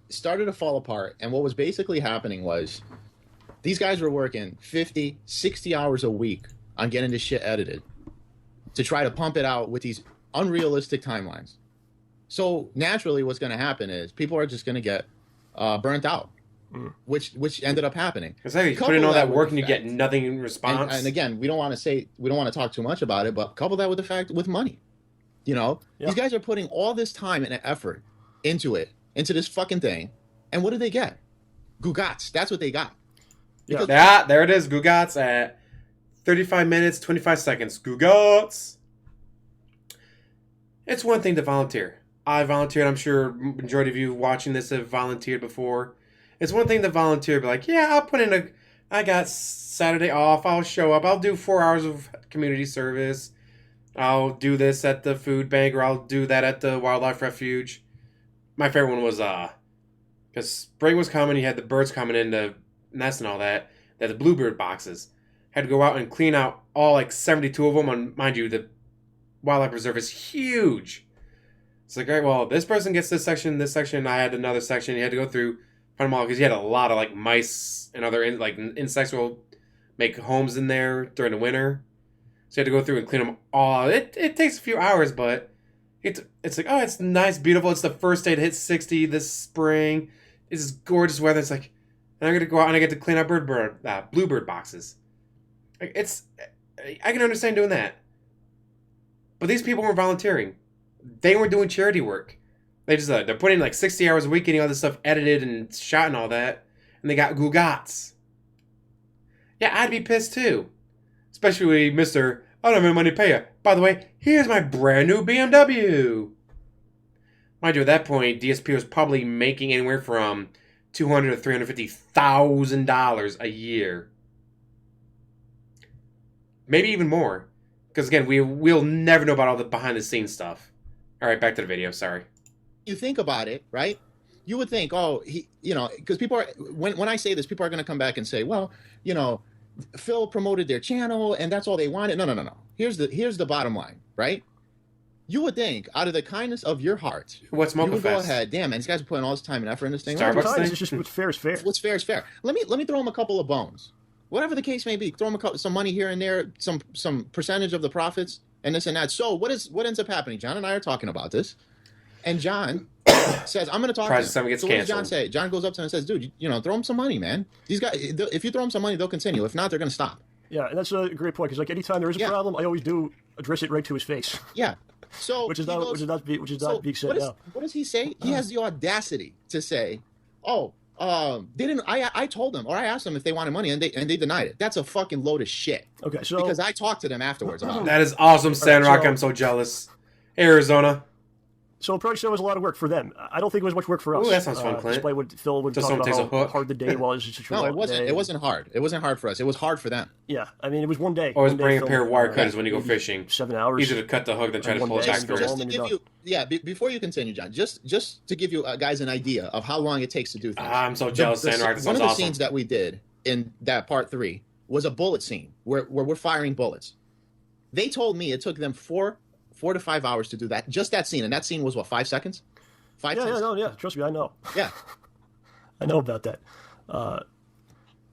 started to fall apart, and what was basically happening was these guys were working 50, 60 hours a week on getting this shit edited to try to pump it out with these unrealistic timelines. So naturally, what's going to happen is people are just going to get burnt out, which ended up happening. Exactly. You put in all that work and you get nothing in response. And again, we don't want to talk too much about it, but couple that with the fact with money. These guys are putting all this time and effort into this fucking thing, and what do they get? Gugats. That's what they got. Yeah, there it is. Gugats at 35 minutes, 25 seconds. Gugats. It's one thing to volunteer. I volunteered. I'm sure majority of you watching this have volunteered before. It's one thing to volunteer, be like, yeah, I'll put in I got Saturday off. I'll show up. I'll do 4 hours of community service. I'll do this at the food bank, or I'll do that at the wildlife refuge. My favorite one was, because spring was coming, you had the birds coming in to nest and all that. They had the bluebird boxes. Had to go out and clean out all 72 of them. And mind you, the wildlife reserve is huge. It's like, all right, well, this person gets this section. I had another section. You had to go through, find them all, because you had a lot of mice and other insects will make homes in there during the winter. So you had to go through and clean them all. It takes a few hours, but it's like, oh, it's nice, beautiful. It's the first day to hit 60 this spring. It's gorgeous weather. It's like, and I'm gonna go out and I get to clean out bluebird boxes. I can understand doing that, but these people weren't volunteering. They weren't doing charity work. They just they're putting 60 hours a week, getting all this stuff edited and shot and all that, and they got gugats. Yeah, I'd be pissed too, especially Mr. I don't have any money to pay you. By the way, here's my brand new BMW. Mind you, at that point, DSP was probably making anywhere from $200,000 to $350,000 a year, maybe even more. Because again, we'll never know about all the behind the scenes stuff. All right, back to the video. Sorry. You think about it, right? You would think, oh, because people are when I say this, people are going to come back and say, well, Phil promoted their channel and that's all they wanted. No. Here's the bottom line, right? You would think, out of the kindness of your heart, what's Mocha you would go Fest? ahead. Damn, man, these guys are putting all this time and effort in this thing. Starbucks thing? It's just what's fair is fair. What's fair is fair. Let me throw them a couple of bones. Whatever the case may be, throw them some money here and there, some percentage of the profits, and this and that. So what ends up happening? John and I are talking about this, and John says, "I'm going to talk to him." So what does John say? John goes up to him and says, "Dude, throw them some money, man. These guys, if you throw them some money, they'll continue. If not, they're going to stop." Yeah, and that's a great point because like anytime there is a problem, I always do address it right to his face. Yeah. So which is not being said now. What does he say? He has the audacity to say, "Oh, they didn't. I told them, or I asked them if they wanted money, and they denied it. That's a fucking load of shit." Okay, so because I talked to them afterwards about it. That is awesome, Sandrock. I'm so jealous. Arizona. So Project 7 was a lot of work for them. I don't think it was much work for us. Ooh, that sounds fun, Clint. Despite what Phil would talk about how hard the day was. No, it wasn't. It wasn't hard. It wasn't hard for us. It was hard for them. Yeah, I mean, it was one day. Always bring a pair of wire cutters when you go fishing. 7 hours. Easier to cut the hook than try to pull it back through. Just to give you, before you continue, John, just to give you guys an idea of how long it takes to do things. I'm so jealous, Sandrock. This one sounds of the awesome. scenes that we did in that part 3 was a bullet scene where we're firing bullets. They told me it took them 4 to 5 hours to do that. Just that scene, and that scene was what, 5 seconds? Yeah. Trust me, I know. Yeah, I know about that.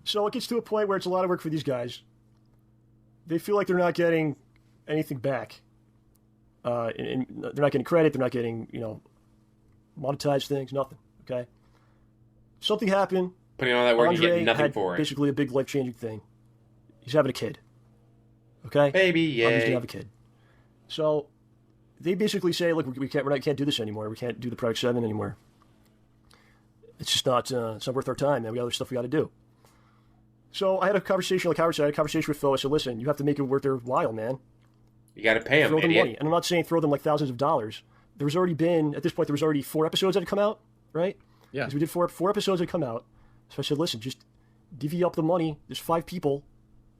So it gets to a point where it's a lot of work for these guys. They feel like they're not getting anything back. And they're not getting credit. They're not getting, monetized things. Nothing. Okay. Something happened. Putting all that work, Andre you get nothing had for it. Basically, a big life-changing thing. He's having a kid. Okay. Baby, He's yay. gonna have a kid. So they basically say, look, we can't do this anymore. We can't do the Project 7 anymore. It's just not it's not worth our time, man. We got other stuff we got to do. So I had a conversation, with Phil. I said, listen, you have to make it worth their while, man. You got to pay them, throw them idiot. money. And I'm not saying throw them like thousands of dollars. At this point, there was already 4 episodes that had come out, right? Yeah. Because we did four episodes that had come out. So I said, listen, just divvy up the money. There's 5 people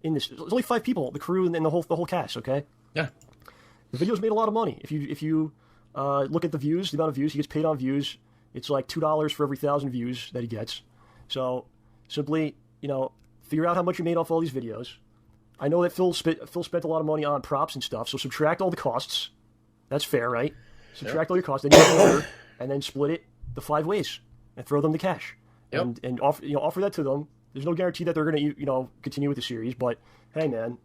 in this. There's only 5 people, the crew and the whole cast, okay? Yeah. The video's made a lot of money. If you look at the views, the amount of views, he gets paid on views. It's like $2 for every 1,000 views that he gets. So simply, figure out how much you made off all these videos. I know that Phil spent a lot of money on props and stuff, so subtract all the costs. That's fair, right? Subtract all your costs, then you get the order, and then split it the 5 ways and throw them the cash. Yep. And offer that to them. There's no guarantee that they're going to continue with the series, but hey, man,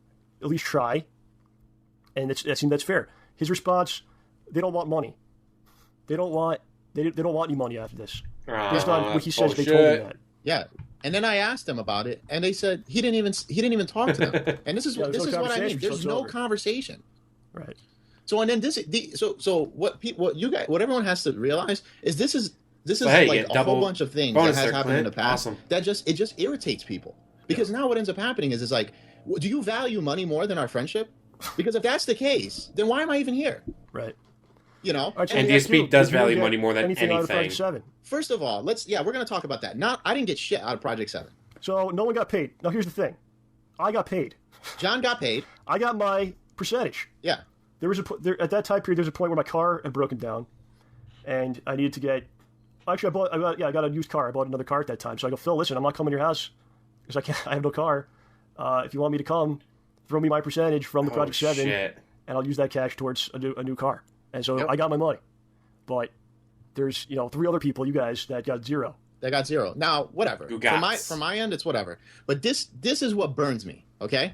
at least try. And that's fair. His response: they don't want money. They don't want any money after this. Based on what he says, bullshit. they told him that. Yeah. And then I asked them about it, and they said he didn't even talk to them. And this is what I mean. There's no conversation. Right. So and then what everyone has to realize is this is hey, like a whole bunch of things that has happened in the past. Awesome. That just irritates people because now what ends up happening is it's like, do you value money more than our friendship? Because if that's the case, then why am I even here? Right. And DSP does value money more than anything. Out of Project 7. First of all, we're going to talk about that. I didn't get shit out of Project 7. So no one got paid. Now here's the thing, I got paid. John got paid. I got my percentage. Yeah. There was at that time period. There's a point where my car had broken down, and I needed to get. Actually, I got a used car. I bought another car at that time. So I go, Phil, listen, I'm not coming to your house because I have no car. If you want me to come, throw me my percentage from the Project 7, and I'll use that cash towards a new car. And so I got my money. But there's 3 other people, you guys, that got 0. They got 0. Now, whatever. From my end, it's whatever. But this is what burns me. Okay.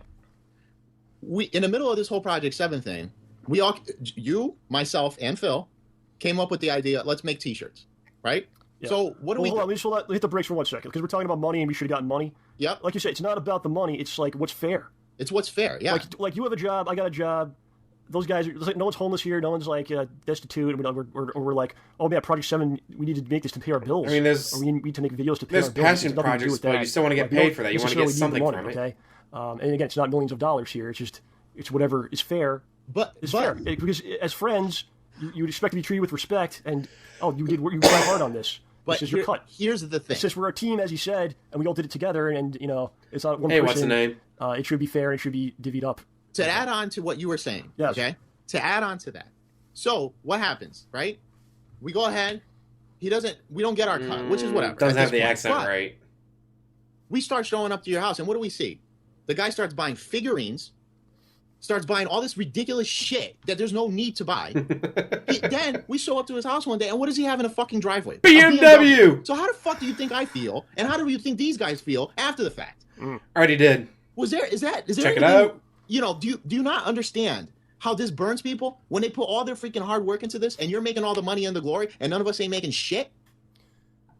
We in the middle of this whole Project 7 thing, you, myself, and Phil, came up with the idea. Let's make T-shirts, right? Yeah. So what do we? Hold on, let me hit the brakes for 1 second because we're talking about money and we should have gotten money. Yep. Like you said, it's not about the money. It's like what's fair. It's what's fair. Yeah. Like you have a job, I got a job. Those guys, no one's homeless here. No one's like destitute. We're like, oh man, Project 7. We need to make this to pay our bills. I mean, we need to make videos to pay our bills. There's passion projects, but you still want to get paid for that. You want to get something from it. Okay. And again, it's not millions of dollars here. It's whatever is fair. But fair because as friends, you would expect to be treated with respect, and you tried hard on this. But this is your cut. Here's the thing. It's just we're a team, as you said, and we all did it together, and it's not one Hey, person. what's the name? It should be fair. It should be divvied up. To add on to what you were saying, yes. Okay? To add on to that. So what happens, right? We go ahead. We don't get our cut, which is whatever. Doesn't have the accent right. We start showing up to your house, and what do we see? The guy starts buying figurines, starts buying all this ridiculous shit that there's no need to buy. Then we show up to his house one day, and what does he have in a fucking driveway? BMW! So how the fuck do you think I feel, and how do you think these guys feel after the fact? Already did. Is there Check anything, it out. Do you not understand how this burns people when they put all their freaking hard work into this, and you're making all the money and the glory, and none of us ain't making shit?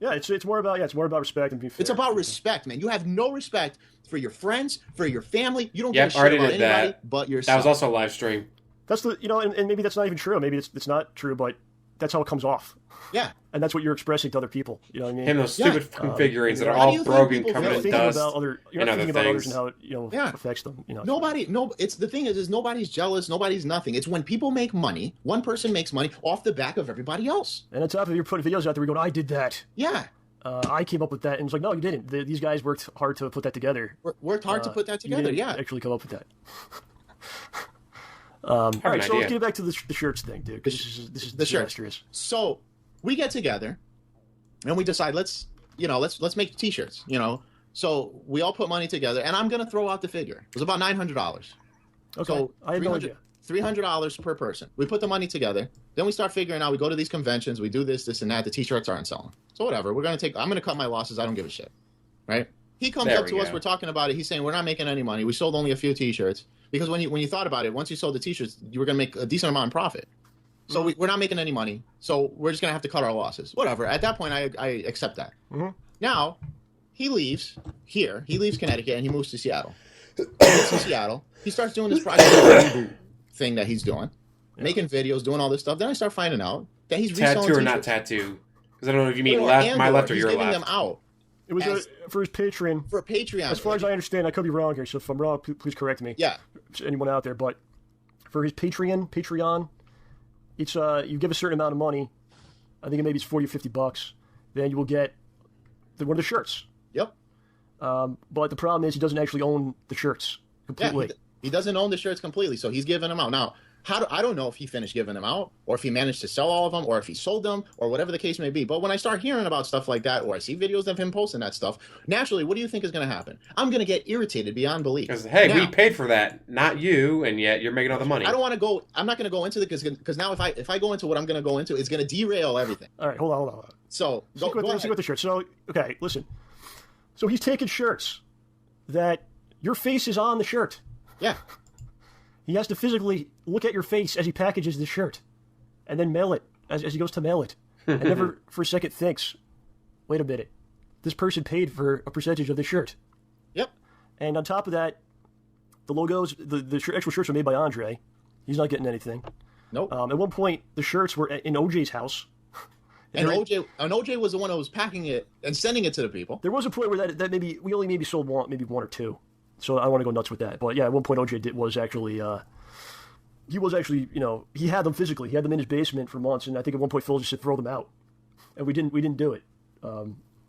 Yeah, it's more about respect and being fair. It's about respect, man. You have no respect for your friends, for your family. You don't Yep, give a shit about did anybody that. but yourself. That was also a live stream. That's and maybe that's not even true. Maybe it's not true, but that's how it comes off. Yeah. And that's what you're expressing to other people. You know what I mean? Him, those stupid fucking figurines that are how do all you think broken, people covered feel? in You're not dust. thinking about others and how it affects them. It's the thing is nobody's jealous, nobody's nothing. It's when people make money, one person makes money off the back of everybody else. And on top of it, you're putting videos out there, we're going, I did that. Yeah. I came up with that, and it's like, no, you didn't. These guys worked hard to put that together. Worked hard to put that together. You didn't actually come up with that. All right, so let's get back to the shirts thing, dude. Because this is disastrous. So we get together, and we decide let's make T-shirts. So we all put money together, and I'm gonna throw out the figure. It was about $900. Okay, so I had no idea. $300 per person. We put the money together. Then we start figuring out. We go to these conventions. We do this, and that. The T-shirts aren't selling. So whatever. I'm gonna cut my losses. I don't give a shit. Right? He comes up to us. We're talking about it. He's saying we're not making any money. We sold only a few T-shirts because when you thought about it, once you sold the T-shirts, you were gonna make a decent amount in profit. So we're not making any money. So we're just gonna have to cut our losses. Whatever. At that point, I accept that. Mm-hmm. Now he leaves here. He leaves Connecticut and he moves to Seattle. He moves to Seattle. He starts doing this project thing that he's doing, making videos, doing all this stuff. Then I start finding out that he's reselling tattoo or T-shirts. not tattoo, because I don't know if you mean my left or your he's giving left. them out. It was for his Patreon. For a Patreon. As far as I understand, I could be wrong here, so if I'm wrong, please correct me. Yeah. Anyone out there, but for his Patreon, it's you give a certain amount of money. I think maybe it's $40 or $50. Then you will get one of the shirts. Yep. But the problem is he doesn't actually own the shirts completely. Yeah, he doesn't own the shirts completely, so he's giving them out. Now, I don't know if he finished giving them out, or if he managed to sell all of them, or if he sold them, or whatever the case may be. But when I start hearing about stuff like that, or I see videos of him posting that stuff, naturally, what do you think is going to happen? I'm going to get irritated beyond belief. Because, hey, we paid for that, not you, and yet you're making all the money. I don't want to go. I'm not going to go into it because now if I go into what I'm going to go into, it's going to derail everything. All right, hold on. So go with the shirt. So okay, listen. So he's taking shirts that your face is on the shirt. Yeah. He has to physically look at your face as he packages the shirt, and then mail it as he goes to mail it, and never for a second thinks, "Wait a minute, this person paid for a percentage of the shirt." Yep. And on top of that, the logos, the actual shirts are made by Andre. He's not getting anything. Nope. At one point, the shirts were in OJ's house. And OJ was the one who was packing it and sending it to the people. There was a point where that maybe we only sold one or two. So I don't want to go nuts with that. But yeah, at one point OJ was actually he had them physically. He had them in his basement for months, and I think at one point Phil just said throw them out, and we didn't do it. I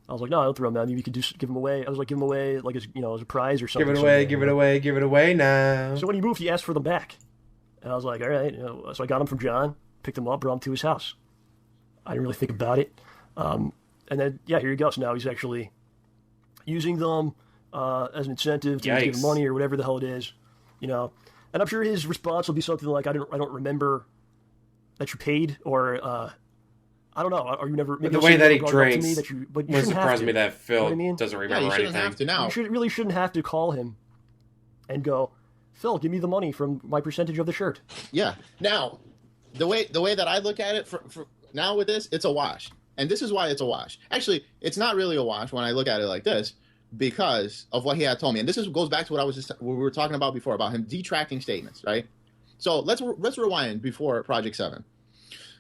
was like, no, don't throw them out. Maybe you could just give them away. I was like, give them away like as a prize or something. Give it away now. So when he moved, he asked for them back, and I was like, all right. So I got them from John, picked them up, brought them to his house. I didn't really think about it, and then here he goes. Now he's actually using them as an incentive to give him money or whatever the hell it is, And I'm sure his response will be something like, "I don't remember that you paid," or I don't know. Or you never. The way that he drinks, but you wouldn't surprise me that Phil doesn't remember you shouldn't anything. have to now. You really shouldn't have to call him and go, "Phil, give me the money from my percentage of the shirt." Yeah. Now, the way that I look at it for now with this, it's a wash, and this is why it's a wash. Actually, it's not really a wash when I look at it like this, because of what he had told me, and this goes back to what we were talking about before about him detracting statements, right? So let's rewind before Project 7.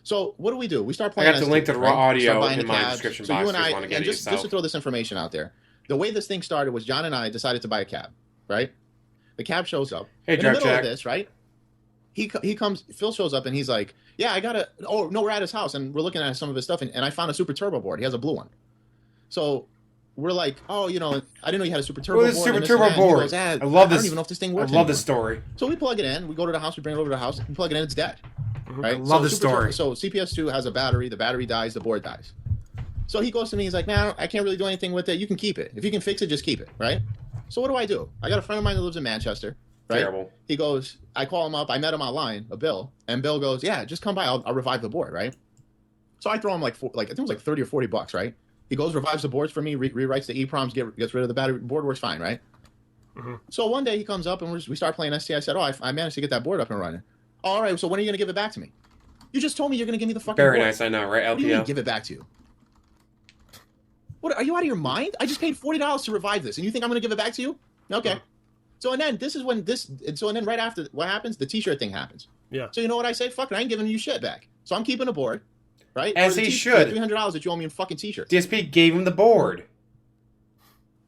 So what do? We start playing. I got the link to the raw audio in my cabs. description so box. You and I, want to get and it just to throw this information out there, the way this thing started was John and I decided to buy a cab, right? The cab shows up Hey, in the middle Jack. of this, right? he comes. Phil shows up and he's like, "Yeah, I got a. Oh no, we're at his house and we're looking at some of his stuff and I found a Super Turbo board. He has a blue one. So we're like, oh, you know, I didn't know you had a Super Turbo Well, this board. Super and Turbo and that." And he board. goes, I love this. I don't even know if this thing works. I love anymore. this story. So we plug it in. We go to the house. We bring it over to the house. We plug it in. It's dead. Right. I love this story. So CPS2 has a battery. The battery dies. The board dies. So he goes to me. He's like, man, I can't really do anything with it. You can keep it. If you can fix it, just keep it. Right. So what do? I got a friend of mine that lives in Manchester. Right. Terrible. He goes, I call him up. I met him online, Bill, and Bill goes, yeah, just come by. I'll revive the board. Right. So I throw him like I think it was like $30 or $40. Right. He goes, revives the boards for me, rewrites the EPROMs, gets rid of the battery. Board works fine. Right. Mm-hmm. So one day he comes up and we start playing ST. I said, oh, I managed to get that board up and running. All right. So when are you going to give it back to me? You just told me you're going to give me the fucking Very board. nice, I know, right? What do you mean LPO. give it back to you? What, are you out of your mind? I just paid $40 to revive this, and you think I'm going to give it back to you? Okay. So and then right after what happens, the T-shirt thing happens. Yeah. So you know what I say? Fuck it, I ain't giving you shit back. So I'm keeping a board, right? As For the he t-shirt, should. $300 that you owe me in fucking T-shirts. DSP gave him the board.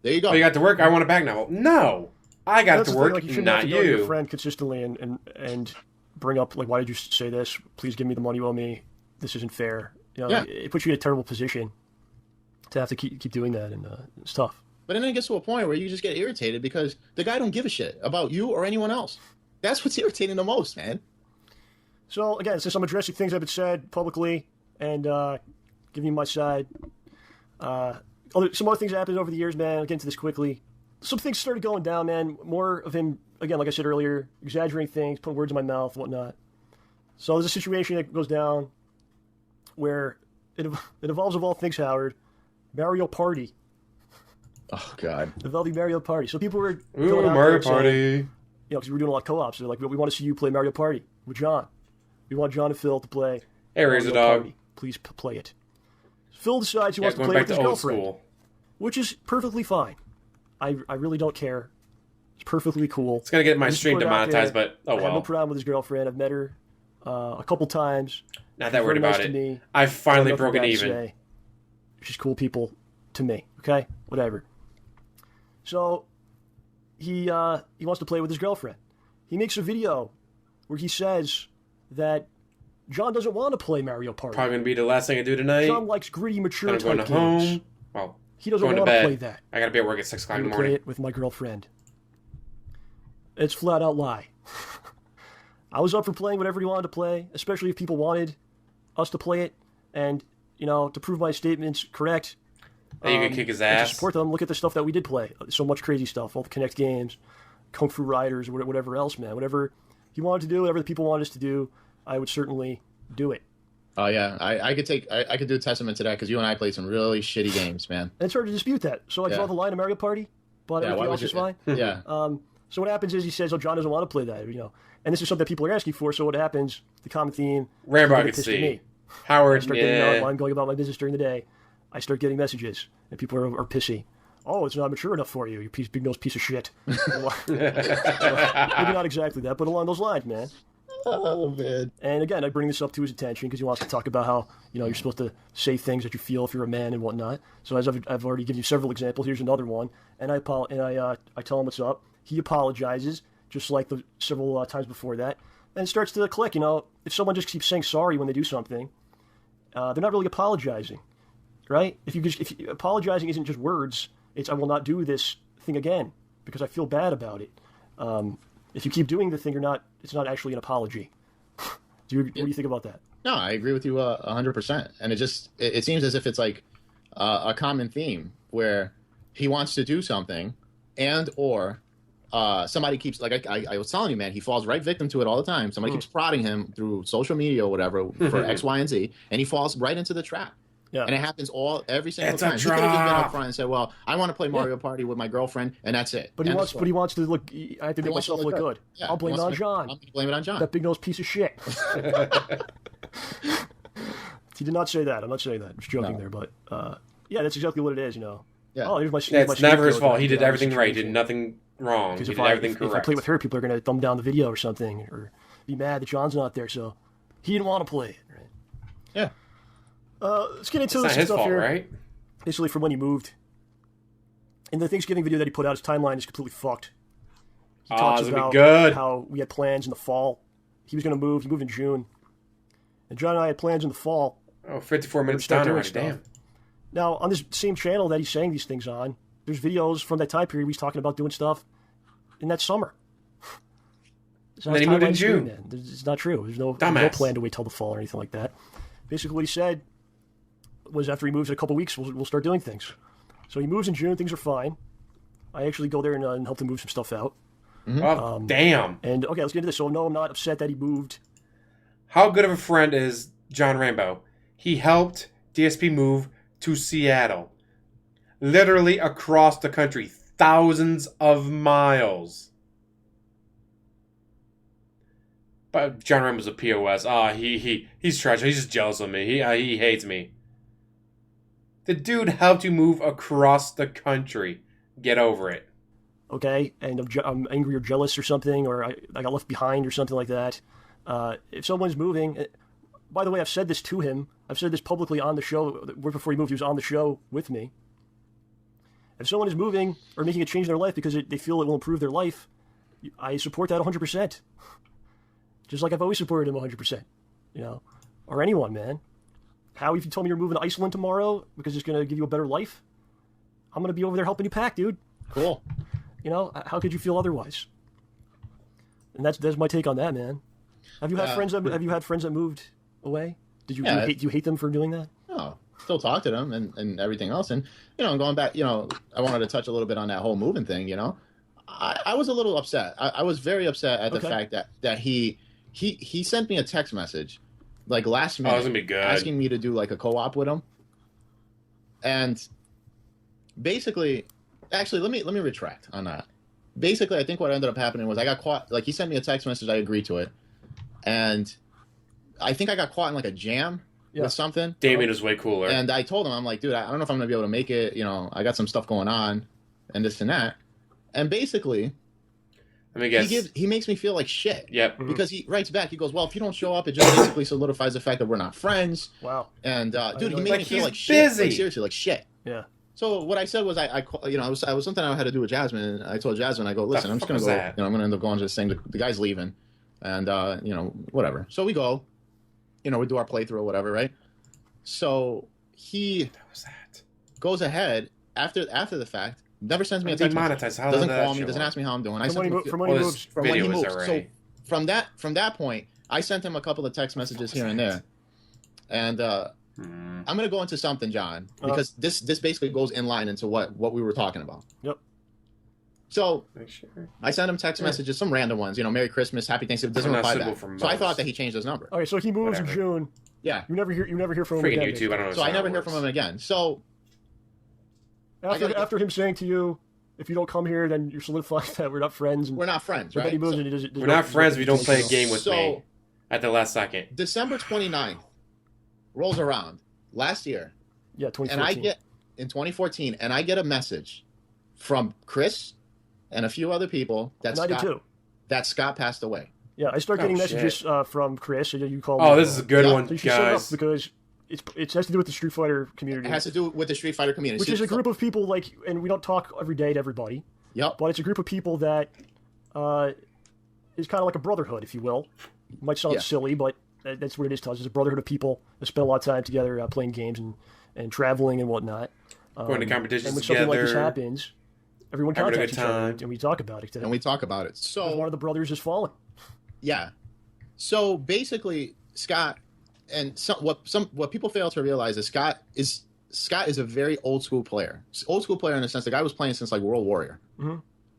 There you go. Oh, you got to work? I want it back now. Well, no. I got That's to the work, thing, like, you shouldn't not have to go to your you. friend consistently and bring up, like, why did you say this? Please give me the money you owe me. This isn't fair. You know, Yeah. it puts you in a terrible position to have to keep doing that, and it's tough. But then it gets to a point where you just get irritated because the guy don't give a shit about you or anyone else. That's what's irritating the most, man. So, again, since I'm addressing things that have been said publicly and giving you my side, some other things that happened over the years, man. I'll get into this quickly. Some things started going down, man. More of him, again, like I said earlier, exaggerating things, putting words in my mouth, whatnot. So there's a situation that goes down where it involves, of all things, Howard, Mario Party. Oh, God. Involving Mario Party. So people were Ooh, going out Mario there saying, Party. you know, because we were doing a lot of co-ops. They're like, we want to see you play Mario Party with John. We want John and Phil to play Hey, Razor Mario Dog. Party. Please play it. Phil decides he Yeah, wants to going play back with his to old girlfriend, school. which is perfectly fine. I really don't care. It's perfectly cool. It's going to get my Just stream put it out demonetized, there. but oh I have no well. problem with his girlfriend. I've met her a couple times. Not that She's worried very about nice it. to me. I've finally Nothing broken bad to even. say. She's cool people to me. Okay, whatever. So he wants to play with his girlfriend. He makes a video where he says that John doesn't want to play Mario Party. Probably going to be the last thing I do tonight. John likes gritty, mature I'm going type to games. home. Well, He doesn't going want to to bed. play that. I got to be at work at 6 o'clock I'm in the gonna play morning. it with my girlfriend. It's flat out lie. I was up for playing whatever he wanted to play, especially if people wanted us to play it, and you know, to prove my statements correct. Then you can kick his and ass. to support them. Look at the stuff that we did play. So much crazy stuff. All the Connect games, Kung Fu Riders, whatever else, man. Whatever he wanted to do, whatever the people wanted us to do, I would certainly do it. Oh, yeah. I could do a testament to that because you and I played some really shitty games, man. And it's hard to dispute that. So I draw Yeah. the line of Mario Party, but Yeah, everything why else would is you? fine. Yeah. So what happens is he says, "Oh, John doesn't want to play that," you know, and this is something that people are asking for. So what happens? The common theme. Rambo, I people can get pissed at see. me. I Howard, start getting out yeah. while I'm going about my business during the day. I start getting messages, and people are pissy. Oh, it's not mature enough for you, you big nose piece of shit. Maybe not exactly that, but along those lines, man. Oh, man. And again, I bring this up to his attention because he wants to talk about how, you know, you're supposed to say things that you feel if you're a man and whatnot. So as I've already given you several examples, here's another one. And I tell him what's up. He apologizes, just like the several times before that, and it starts to click. You know, if someone just keeps saying sorry when they do something, they're not really apologizing, right? If apologizing isn't just words, it's I will not do this thing again because I feel bad about it. If you keep doing the thing, it's not actually an apology. What do you think about that? No, I agree with you 100%. And it seems as if it's like a common theme where he wants to do something and or somebody keeps, like I was telling you, man, he falls right victim to it all the time. Somebody keeps prodding him through social media or whatever for X, Y, and Z, and he falls right into the trap. Yeah. And it happens every single It's a time. He could have just been trap. up front and said, well, I want to play Mario Party with my girlfriend, and that's it. But he End of wants to look. I have to make wants to myself look good. Yeah, I'll blame he it on wants to- John. I'm going to blame it on John. That big nose piece of shit. He did not say that. I'm not saying that. I'm just joking No. there, but yeah, that's exactly what it is. You know. Yeah. Oh, here's my. Yeah, it's never his scapegoat fault. He did out of the everything right. He did situation. nothing wrong. He Because did if everything if I correct. play with her, people are gonna thumb down the video or something, or be mad that John's not there. So he didn't want to play it. Right? Yeah. Let's get into It's not some his stuff fault, here. right? Basically, from when he moved. In the Thanksgiving video that he put out, his timeline is completely fucked. He talks this will be about good. how we had plans in the fall he was going to move. He moved in June. And John and I had plans in the fall. Oh, 54 minutes start down doing already. stuff. Damn. Now, on this same channel that he's saying these things on, there's videos from that time period. He's talking about doing stuff in that summer. And then he moved in June. It's not true. There's no Dumbass. plan to wait till the fall or anything like that. Basically, what he said was after he moves in a couple weeks, we'll start doing things. So he moves in June. Things are fine. I actually go there and help him move some stuff out. Oh, damn. And okay, let's get into this. So no, I'm not upset that he moved. How good of a friend is John Rambo? He helped DSP move to Seattle. Literally across the country. Thousands of miles. But John Rambo's a POS. He's trash. He's just jealous of me. He hates me. The dude helped you move across the country. Get over it. Okay, and I'm angry or jealous or something, or I got left behind or something like that. If someone's moving, by the way, I've said this to him. I've said this publicly on the show. Right before he moved, he was on the show with me. If someone is moving or making a change in their life because they feel it will improve their life, I support that 100%. Just like I've always supported him 100%. You know, or anyone, man. How, if you told me you're moving to Iceland tomorrow because it's going to give you a better life, I'm going to be over there helping you pack, dude. Cool. You know, how could you feel otherwise? And that's my take on that, man. Have you had friends that moved away? Did you do you hate them for doing that? No, still talk to them and everything else. And going back, I wanted to touch a little bit on that whole moving thing. I was a little upset. I was very upset at the fact that he sent me a text message like last minute, gonna be good. asking me to do like a co-op with him. And basically, actually, let me retract on that. Basically, I think what ended up happening was I got caught. Like, he sent me a text message, I agreed to it, and I think I got caught in like a jam with something. Damien is way cooler. And I told him, I'm like, dude, I don't know if I'm gonna be able to make it. I got some stuff going on, and this and that. And basically, let me guess. He makes me feel like shit. Yep. Because he writes back, he goes, well, if you don't show up, it just basically solidifies the fact that we're not friends. Wow. And dude, he made Like, me feel he's like shit. busy. Like, seriously, like shit. Yeah. So what I said was, I was something I had to do with Jasmine. And I told Jasmine, I go, listen, I'm just gonna go. That? I'm gonna end up going to this thing. The guy's leaving, and whatever. So we go. We do our playthrough or whatever, right? So he goes ahead after the fact. Never sends me a text message. Demonetized. How Doesn't did that call me. show Doesn't up? ask me how I'm doing. From when he moves. From when he Video was moves. So already- from that point, I sent him a couple of text messages here and there, and I'm gonna go into something, John, because this basically goes in line into what we were talking about. Yep. So Sure. I sent him text messages, some random ones, Merry Christmas, Happy Thanksgiving. Doesn't Not reply suitable back. for So I most. thought that he changed his number. Okay, so he moves in Whatever. June. Yeah. You never hear from him Freaking again. YouTube. I don't know. So I never hear from him again. So After him saying to you, if you don't come here, then you're solidifying that we're not friends. And we're not friends, but right? then he moves So and he doesn't. We're not friends if you don't play a game with So- me at the last second. December 29th rolls around last year, Yeah, 2014. and I get in 2014, and I get a message from Chris and a few other people And I did too. that Scott passed away. Yeah, I start Oh, getting shit. messages from Chris. And you call. Oh, me, this is a good Yeah. one, So you should set it up guys. because it has to do with the Street Fighter community, It has to do with the Street Fighter community. which is a group of people and we don't talk every day to everybody, Yep. but it's a group of people that is kind of like a brotherhood, if you will. It might sound Yeah. silly, but that's what it is to us. It's a brotherhood of people that spend a lot of time together playing games and traveling and whatnot. Going to competitions And when something like this together. happens, everyone Having a contacts good each other time. and we talk about it. And we talk about it. So One of the brothers is falling. yeah. So basically, Scott, and what people fail to realize is Scott is a very old school player. Old school player in the sense the guy was playing since like World Warrior,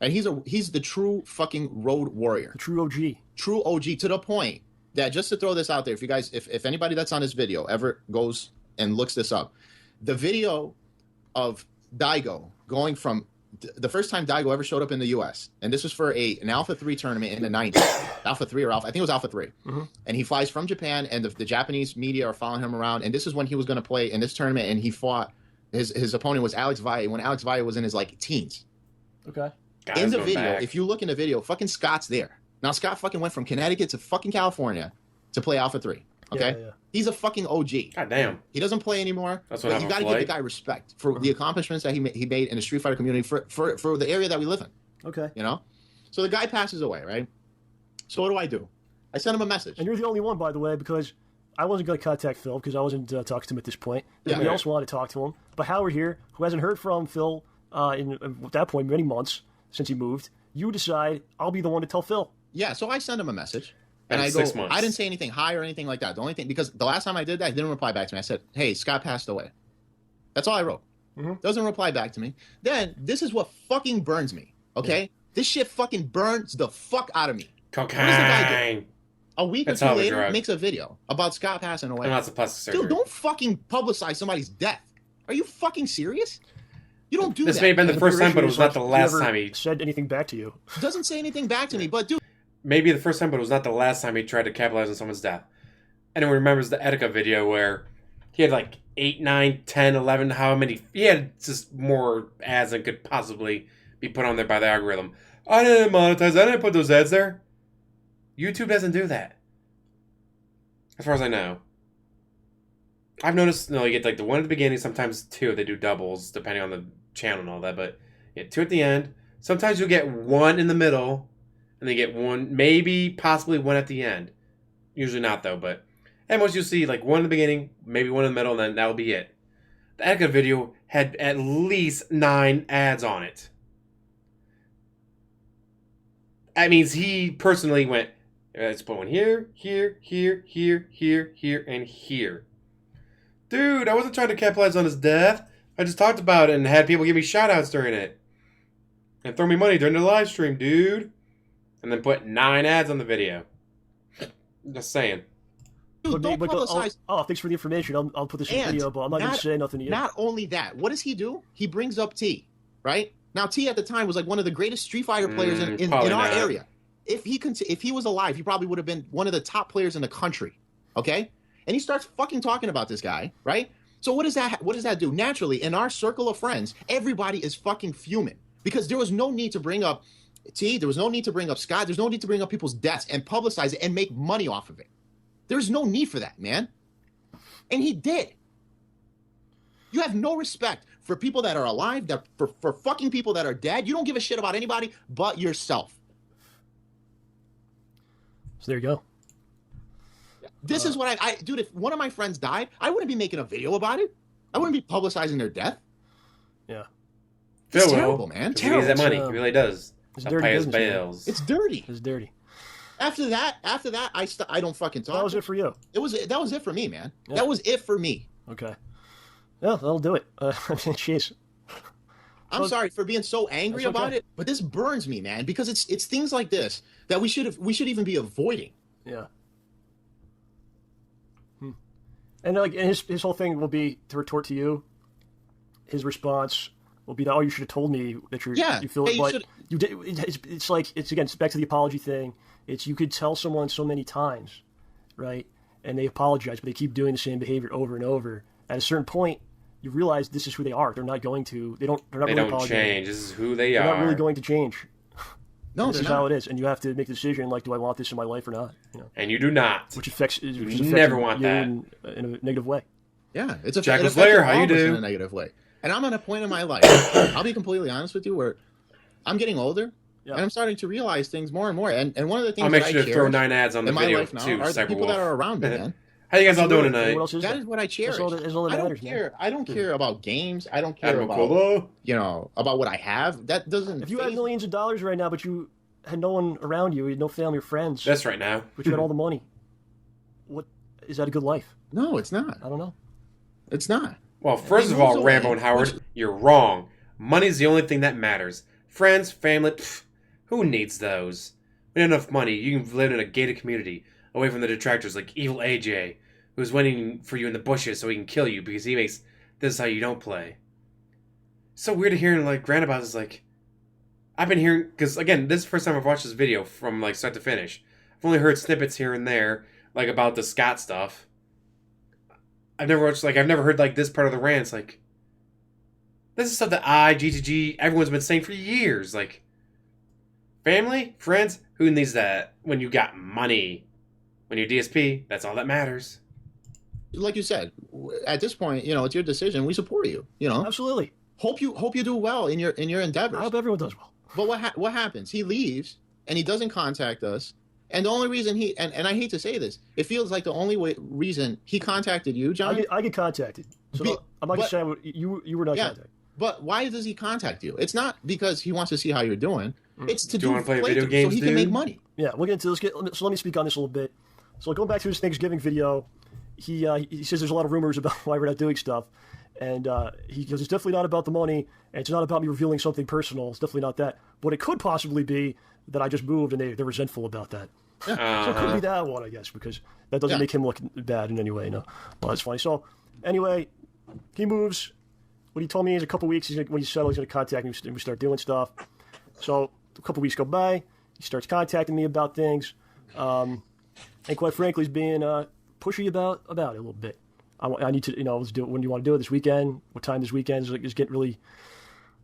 and he's the true fucking road warrior, The true OG. true OG to the point that, just to throw this out there, if you guys, if anybody that's on this video ever goes and looks this up, the video of Daigo going from the first time Daigo ever showed up in the U.S., and this was for an Alpha 3 tournament in the 90s. Alpha 3 or Alpha, I think it was Alpha 3. And he flies from Japan, and the Japanese media are following him around, and this is when he was going to play in this tournament, and he fought, his opponent was Alex Valle, when Alex Valle was in his, like, teens. Okay. Guys, In the going video, back. if you look in the video, fucking Scott's there. Now, Scott fucking went from Connecticut to fucking California to play Alpha 3. Okay? Yeah. He's a fucking OG. God damn. He doesn't play anymore. That's what but you happened got to with give the Blake. guy respect for the accomplishments that he made in the Street Fighter community for the area that we live in. Okay. So the guy passes away, right? So what do? I sent him a message. And you're the only one, by the way, because I wasn't going to contact Phil because I wasn't talking to him at this point. Nobody Yeah. else wanted to talk to him. But Howard here, who hasn't heard from Phil at that point many months since he moved, you decide I'll be the one to tell Phil. Yeah, so I sent him a message. And Been I 6 go, months. I didn't say anything high or anything like that. The only thing, because the last time I did that, he didn't reply back to me. I said, hey, Scott passed away. That's all I wrote. Doesn't reply back to me. Then, this is what fucking burns me, okay? Yeah. This shit fucking burns the fuck out of me. What does the guy do? Cocaine. A week That's or two all a later, drug. makes a video about Scott passing away. And lots of plastic surgery. Dude, don't fucking publicize somebody's death. Are you fucking serious? You don't do This that. may have been the And first your time, issue but it is, was not like, the he last never time he... said anything back to you. Doesn't say anything back to me, but dude, Maybe the first time, but it was not the last time he tried to capitalize on someone's death. Anyone remembers the Etika video where he had like 8, 9, 10, 11, how many... He had just more ads than could possibly be put on there by the algorithm. I didn't monetize. I didn't put those ads there. YouTube doesn't do that. As far as I know. I've noticed, you get like the one at the beginning, sometimes two. They do doubles, depending on the channel and all that. But you get two at the end. Sometimes you'll get one in the middle, and they get one, maybe, possibly one at the end. Usually not, though, but... And most you'll see, like, one in the beginning, maybe one in the middle, and then that'll be it. The Etika video had at least 9 ads on it. That means he personally went, let's put one here, here, here, here, here, here, and here. Dude, I wasn't trying to capitalize on his death. I just talked about it and had people give me shout-outs during it. And throw me money during the live stream, dude. And then put 9 ads on the video. Just saying. dude, don't publicize. Thanks for the information. I'll put this in And video, but I'm not going to say nothing to you. Not only that, what does he do? He brings up T, right? Now, T at the time was like one of the greatest Street Fighter players in our not. area. If he was alive, he probably would have been one of the top players in the country. Okay? And he starts fucking talking about this guy, right? So what does that do? Naturally, in our circle of friends, everybody is fucking fuming because there was no need to bring up T, there was no need to bring up Scott, there's no need to bring up people's deaths and publicize it and make money off of it. There's no need for that, man. And he did. You have no respect for people that are alive, for fucking people that are dead. You don't give a shit about anybody but yourself. So there you go. This is what I dude, if one of my friends died, I wouldn't be making a video about it. I wouldn't be publicizing their death. Yeah. It's Phil will, terrible, man. 'cause he needs that money. It's, He really does. it's That dirty pay his business, man. bills. It's dirty. It's dirty. After that, I don't fucking talk. That was it for you. That was it for me, man. Yeah. That was it for me. Okay. Yeah, that'll do it. Jeez. I'm Well, sorry for being so angry that's about okay. it, but this burns me, man, because it's things like this that we should even be avoiding. Yeah. And like, and his whole thing will be to retort to you. His response will be that, oh, you should have told me that you feel hey, it, you but should- you did. It's like it's back to the apology thing. It's you could tell someone so many times, right? And they apologize, but they keep doing the same behavior over and over. At a certain point, you realize this is who they are. They're not going to. They're not They really don't apologizing. change. This is who they They're are. not really going to change. No, This they're is how not. it is, and you have to make a decision. Like, do I want this in my life or not? You know, And you do not. which affects. Which affects never want you that. in a negative way. Yeah, it's a Jack it was affected Slayer, how all you of us do? in a negative way. And I'm at a point in my life. I'll be completely honest with you, where I'm getting older, Yeah. and I'm starting to realize things more and more. And one of the things I'll make that sure I to throw cherish 9 ads on the in my video life now too, are the Cyberwolf. people that are around me, man. How you guys all doing And tonight? what else is That there? is what I cherish. That's all that I don't matters, man. care. I don't care about games. I don't care Adam about Colo? about what I have. That doesn't. If you had faze millions of dollars right now, but you had no one around you, you had no family or friends, That's right now. but you had all the money, what is that a good life? me. No, it's not. I don't know. It's not. Well, first of moves all, away. Rambo and Howard, you're wrong. Money's the only thing that matters. Friends, family, who needs those? With enough money, you can live in a gated community, away from the detractors like Evil AJ, who's waiting for you in the bushes so he can kill you because he makes this is how you don't play. It's so weird to hear like Grant about this. Like, I've been hearing, because again, this is the first time I've watched this video from like start to finish. I've only heard snippets here and there, like about the Scott stuff. I've never heard like this part of the rant. It's like, this is stuff that GTG, everyone's been saying for years. Like, family, friends, who needs that when you got money? When you're DSP, that's all that matters. Like you said, at this point, it's your decision. We support you. Absolutely. Hope you do well in your endeavors. I hope everyone does well. But what happens? He leaves and he doesn't contact us, And the only reason and I hate to say this, it feels like the only reason he contacted you, John. I get contacted. So I'm not going to say you were not contacted. But why does he contact you? It's not because he wants to see how you're doing. It's to Do you want to play video games, so he dude? can make money. Yeah, we'll get into this. So let me speak on this a little bit. So going back to his Thanksgiving video, he says there's a lot of rumors about why we're not doing stuff. And he goes, it's definitely not about the money, and it's not about me revealing something personal. It's definitely not that. But it could possibly be that I just moved and they're resentful about that. So it could be that one, I guess, because that doesn't make him look bad in any way. No, well, that's funny. So anyway, he moves. What he told me is a couple weeks, when he's settled, he's going to contact me and we start doing stuff. So a couple weeks go by. He starts contacting me about things. And quite frankly, he's being pushy about it a little bit. I need to, let's do it. When do you want to do it this weekend? What time this weekend? Is getting really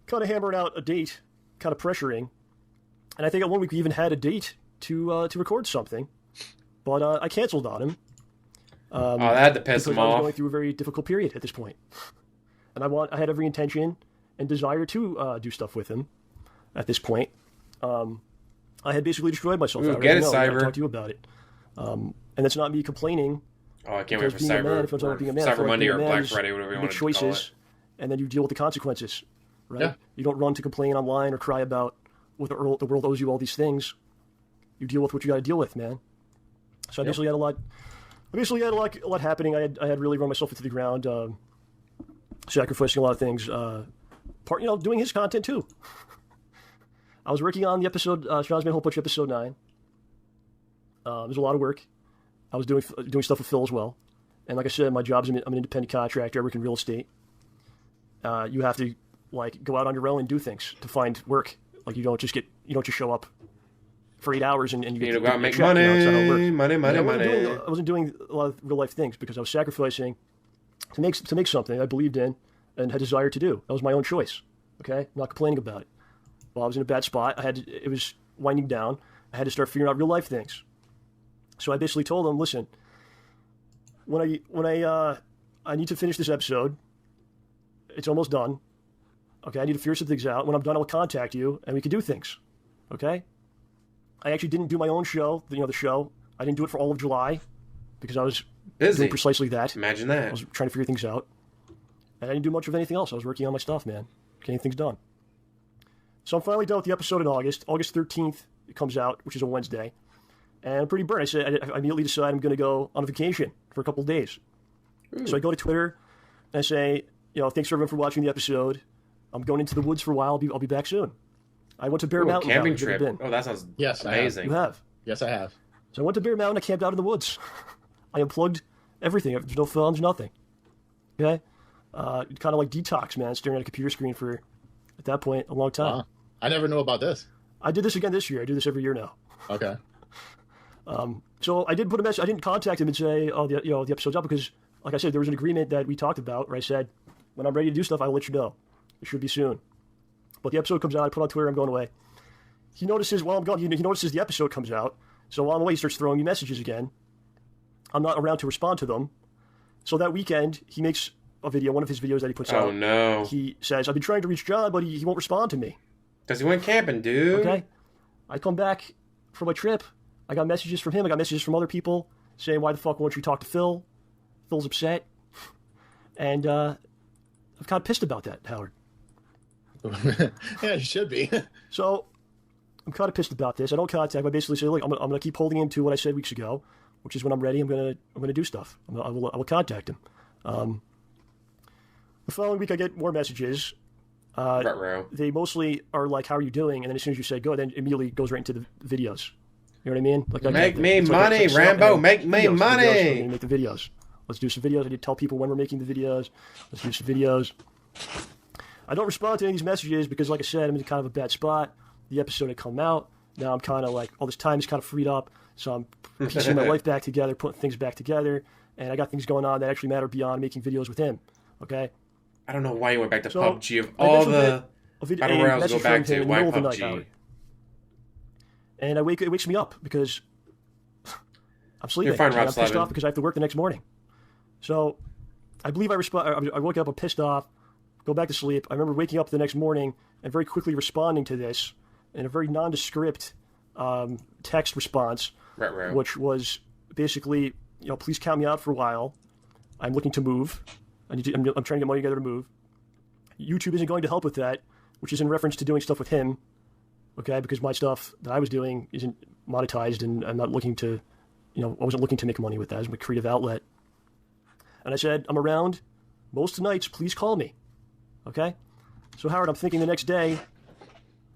kind of hammering out a date, kind of pressuring. And I think at one week we even had a date to record something, but I canceled on him. That had to piss him I was off. going through a very difficult period at this point. And I had every intention and desire to do stuff with him at this point. I had basically destroyed myself. Ooh, get it, Cyber. I talked to you about it. And that's not me complaining. Oh, I can't wait for being a man, Cyber, if I'm talking about being a man, I feel Cyber like Monday being or a man Black is Friday, whatever you you want make to call choices, it. and then you deal with the consequences, right? Yeah. You don't run to complain online or cry about what the world owes you all these things. You deal with what you got to deal with, man. So I basically had a lot. I basically had a lot happening. I had really run myself into the ground, sacrificing a lot of things. Doing his content too. I was working on the episode. Sean's Been Whole Bunch episode 9. There's a lot of work. I was doing stuff with Phil as well. And like I said, my job's I'm an independent contractor. I work in real estate. You have to go out on your own and do things to find work. Like you don't just show up for 8 hours and you get go out and make check, money, that's not how it works. money. I wasn't doing a lot of real life things because I was sacrificing to make something I believed in and had desire to do. That was my own choice. Okay, I'm not complaining about it. Well, I was in a bad spot. It was winding down. I had to start figuring out real life things. So I basically told him, listen, when I need to finish this episode, it's almost done. Okay, I need to figure some things out. When I'm done, I'll contact you and we can do things. Okay? I actually didn't do my own show, the show. I didn't do it for all of July because I was Busy. doing precisely that. Imagine that. I was trying to figure things out. And I didn't do much of anything else. I was working on my stuff, man. Getting things done. So I'm finally done with the episode in August. August 13th it comes out, which is a Wednesday. And I'm pretty burnt. I immediately decide I'm going to go on a vacation for a couple of days. Ooh. So I go to Twitter and I say, thanks everyone for watching the episode. I'm going into the woods for a while. I'll be back soon. I went to Bear Mountain. Camping trip. Oh, that sounds amazing. You have? Yes, I have. So I went to Bear Mountain. I camped out in the woods. I unplugged everything. There's no phones, nothing. Okay? Kind of like detox, man. Staring at a computer screen for, at that point, a long time. I never knew about this. I did this again this year. I do this every year now. Okay. So I did put a message. I didn't contact him and say, the episode's up because, like I said, there was an agreement that we talked about where I said, when I'm ready to do stuff, I'll let you know. It should be soon. But the episode comes out. I put on Twitter. I'm going away. He notices while I'm gone. He notices the episode comes out. So while I'm away, he starts throwing me messages again. I'm not around to respond to them. So that weekend, he makes a video, one of his videos that he puts out. Oh, no. He says, I've been trying to reach John, but he won't respond to me. Because he went camping, dude. Okay. I come back from my trip. I got messages from him. I got messages from other people saying, why the fuck won't you talk to Phil? Phil's upset. And I'm kind of pissed about that, Howard. Yeah, you should be. So I'm kind of pissed about this. I don't contact him. I basically say, look, I'm going to keep holding him to what I said weeks ago, which is when I'm ready, I'm going to do stuff. I will contact him. The following week, I get more messages. They mostly are like, how are you doing? And then as soon as you say go, then it immediately goes right into the videos. You know what I mean? Make me money, Rambo. Make me money. Make the videos. Let's do some videos. I need to tell people when we're making the videos. Let's do some videos. I don't respond to any of these messages because, like I said, I'm in kind of a bad spot. The episode had come out. Now I'm kind of all this time is kind of freed up. So I'm piecing my life back together, putting things back together. And I got things going on that actually matter beyond making videos with him. Okay? I don't know why you went back to PUBG. Of all the battle royales to go back to, why PUBG? And it wakes me up because I'm sleeping. You're fine, Rob I'm pissed off because I have to work the next morning. So I believe I woke up, I'm pissed off, go back to sleep. I remember waking up the next morning and very quickly responding to this in a very nondescript text response Right. which was basically, please count me out for a while. I'm looking to move. I'm trying to get money together to move. YouTube isn't going to help with that, which is in reference to doing stuff with him, okay? Because my stuff that I was doing isn't monetized, and I'm not looking to, I wasn't looking to make money with that as my creative outlet. And I said, I'm around most nights, please call me, okay? So Howard, I'm thinking the next day,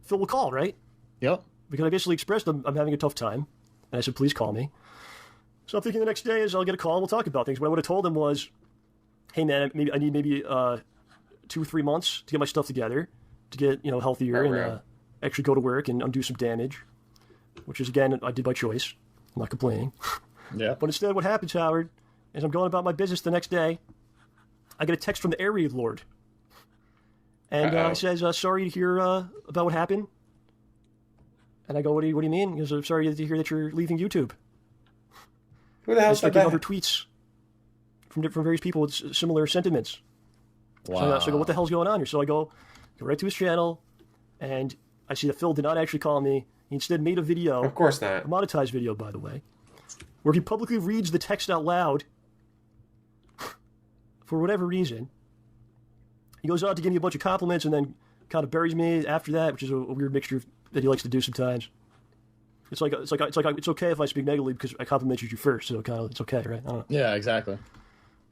Phil will call, right? Yep. Because I basically expressed I'm having a tough time, and I said, please call me. So I'm thinking the next day is I'll get a call and we'll talk about things. What I would have told him was, hey man, I need 2 or 3 months to get my stuff together, to get healthier and actually go to work and undo some damage, which is again I did by choice. I'm not complaining. Yeah. But instead, what happens, Howard, is I'm going about my business the next day. I get a text from the Air Raid Lord, and he says, "Sorry to hear about what happened." And I go, "What do you mean?" He goes, "I'm sorry to hear that you're leaving YouTube." Who the hell I start said getting that? other tweets from various people with similar sentiments. Wow. So I go, what the hell's going on here? So I go right to his channel, and I see that Phil did not actually call me. He instead made a video. Of course A not. monetized video, by the way, where he publicly reads the text out loud for whatever reason. He goes on to give me a bunch of compliments and then kind of buries me after that, which is a weird mixture that he likes to do sometimes. It's like it's okay if I speak negatively because I complimented you first, so it's okay, right? I don't know. Yeah, exactly.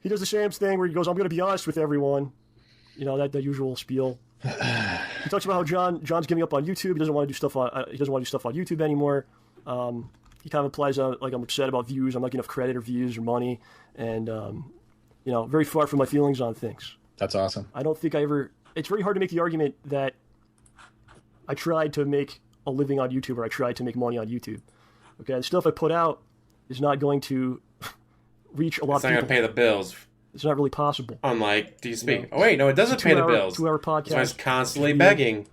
He does the same thing where he goes, "I'm going to be honest with everyone," that usual spiel. He talks about how John's giving up on YouTube. He doesn't want to do stuff on YouTube anymore. He kind of implies like I'm upset about views. I'm not getting enough credit or views or money, and very far from my feelings on things. That's awesome. I don't think I ever. It's very hard to make the argument that I tried to make a living on YouTube or I tried to make money on YouTube. Okay, the stuff I put out is not going to reach a lot It's of not people. going to pay the bills. It's not really possible. Unlike DSP. Oh, wait, no, it doesn't pay the bills. 2-hour podcast. So I was constantly It's weird. begging.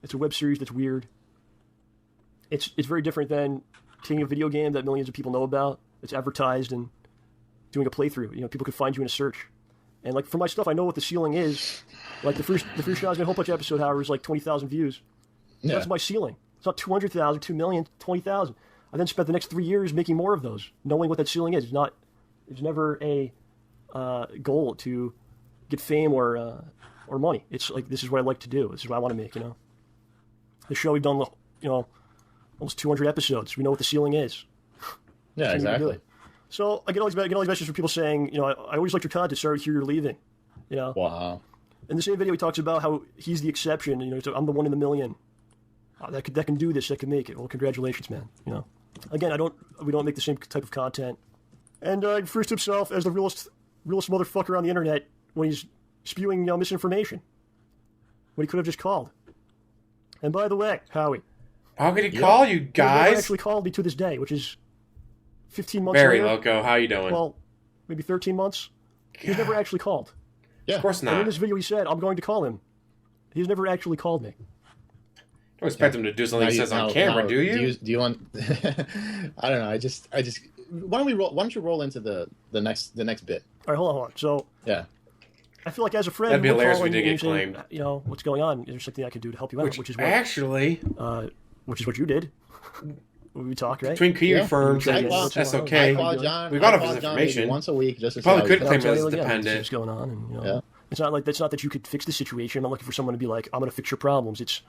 It's a web series that's weird. It's very different than taking a video game that millions of people know about. It's advertised and doing a playthrough. People can find you in a search. And like for my stuff, I know what the ceiling is. Like the first Shaw's Whole Bunch episode, however, is like 20,000 views. Yeah. That's my ceiling. It's not 200,000, 2 million, 20,000. I then spent the next 3 years making more of those, knowing what that ceiling is. It's never a goal to get fame or money. It's like this is what I like to do. This is what I want to make. The show we've done, almost 200 episodes. We know what the ceiling is. Yeah, exactly. So I get all these messages from people saying, I always liked your content. Sorry to hear you're leaving. Wow. In the same video, he talks about how he's the exception. So I'm the one in the million that can do this, that can make it. Well, congratulations, man. Again, we don't make the same type of content. And he refers to himself as the realest motherfucker on the internet when he's spewing misinformation. When he could have just called. And by the way, Howie, How could he call you he never guys? actually called me to this day, which is 15 months Very later. loco. How you doing? Well, maybe 13 months. He's never actually called. Yeah. Of course And in not. this video, he said, I'm going to call him. He's never actually called me. Don't expect him to do something he says on camera, do you? Do you want? I don't know. I just. Why don't we roll? Why don't you roll into the next bit? All right, hold on. So, Yeah. I feel like as a friend, That'd be we're hilarious if we calling did and get saying, claimed. what's going on? Is there something I can do to help you out? Which is what you did. We talked, right? Between Kiwi firms I and call- SOK, I call John. we got I off call his John maybe information. once a week just to We probably see could how claim he's him doing. as What's dependent. going on? And, Yeah. It's not that you could fix the situation. I'm not looking for someone to be like, I'm going to fix your problems. It's,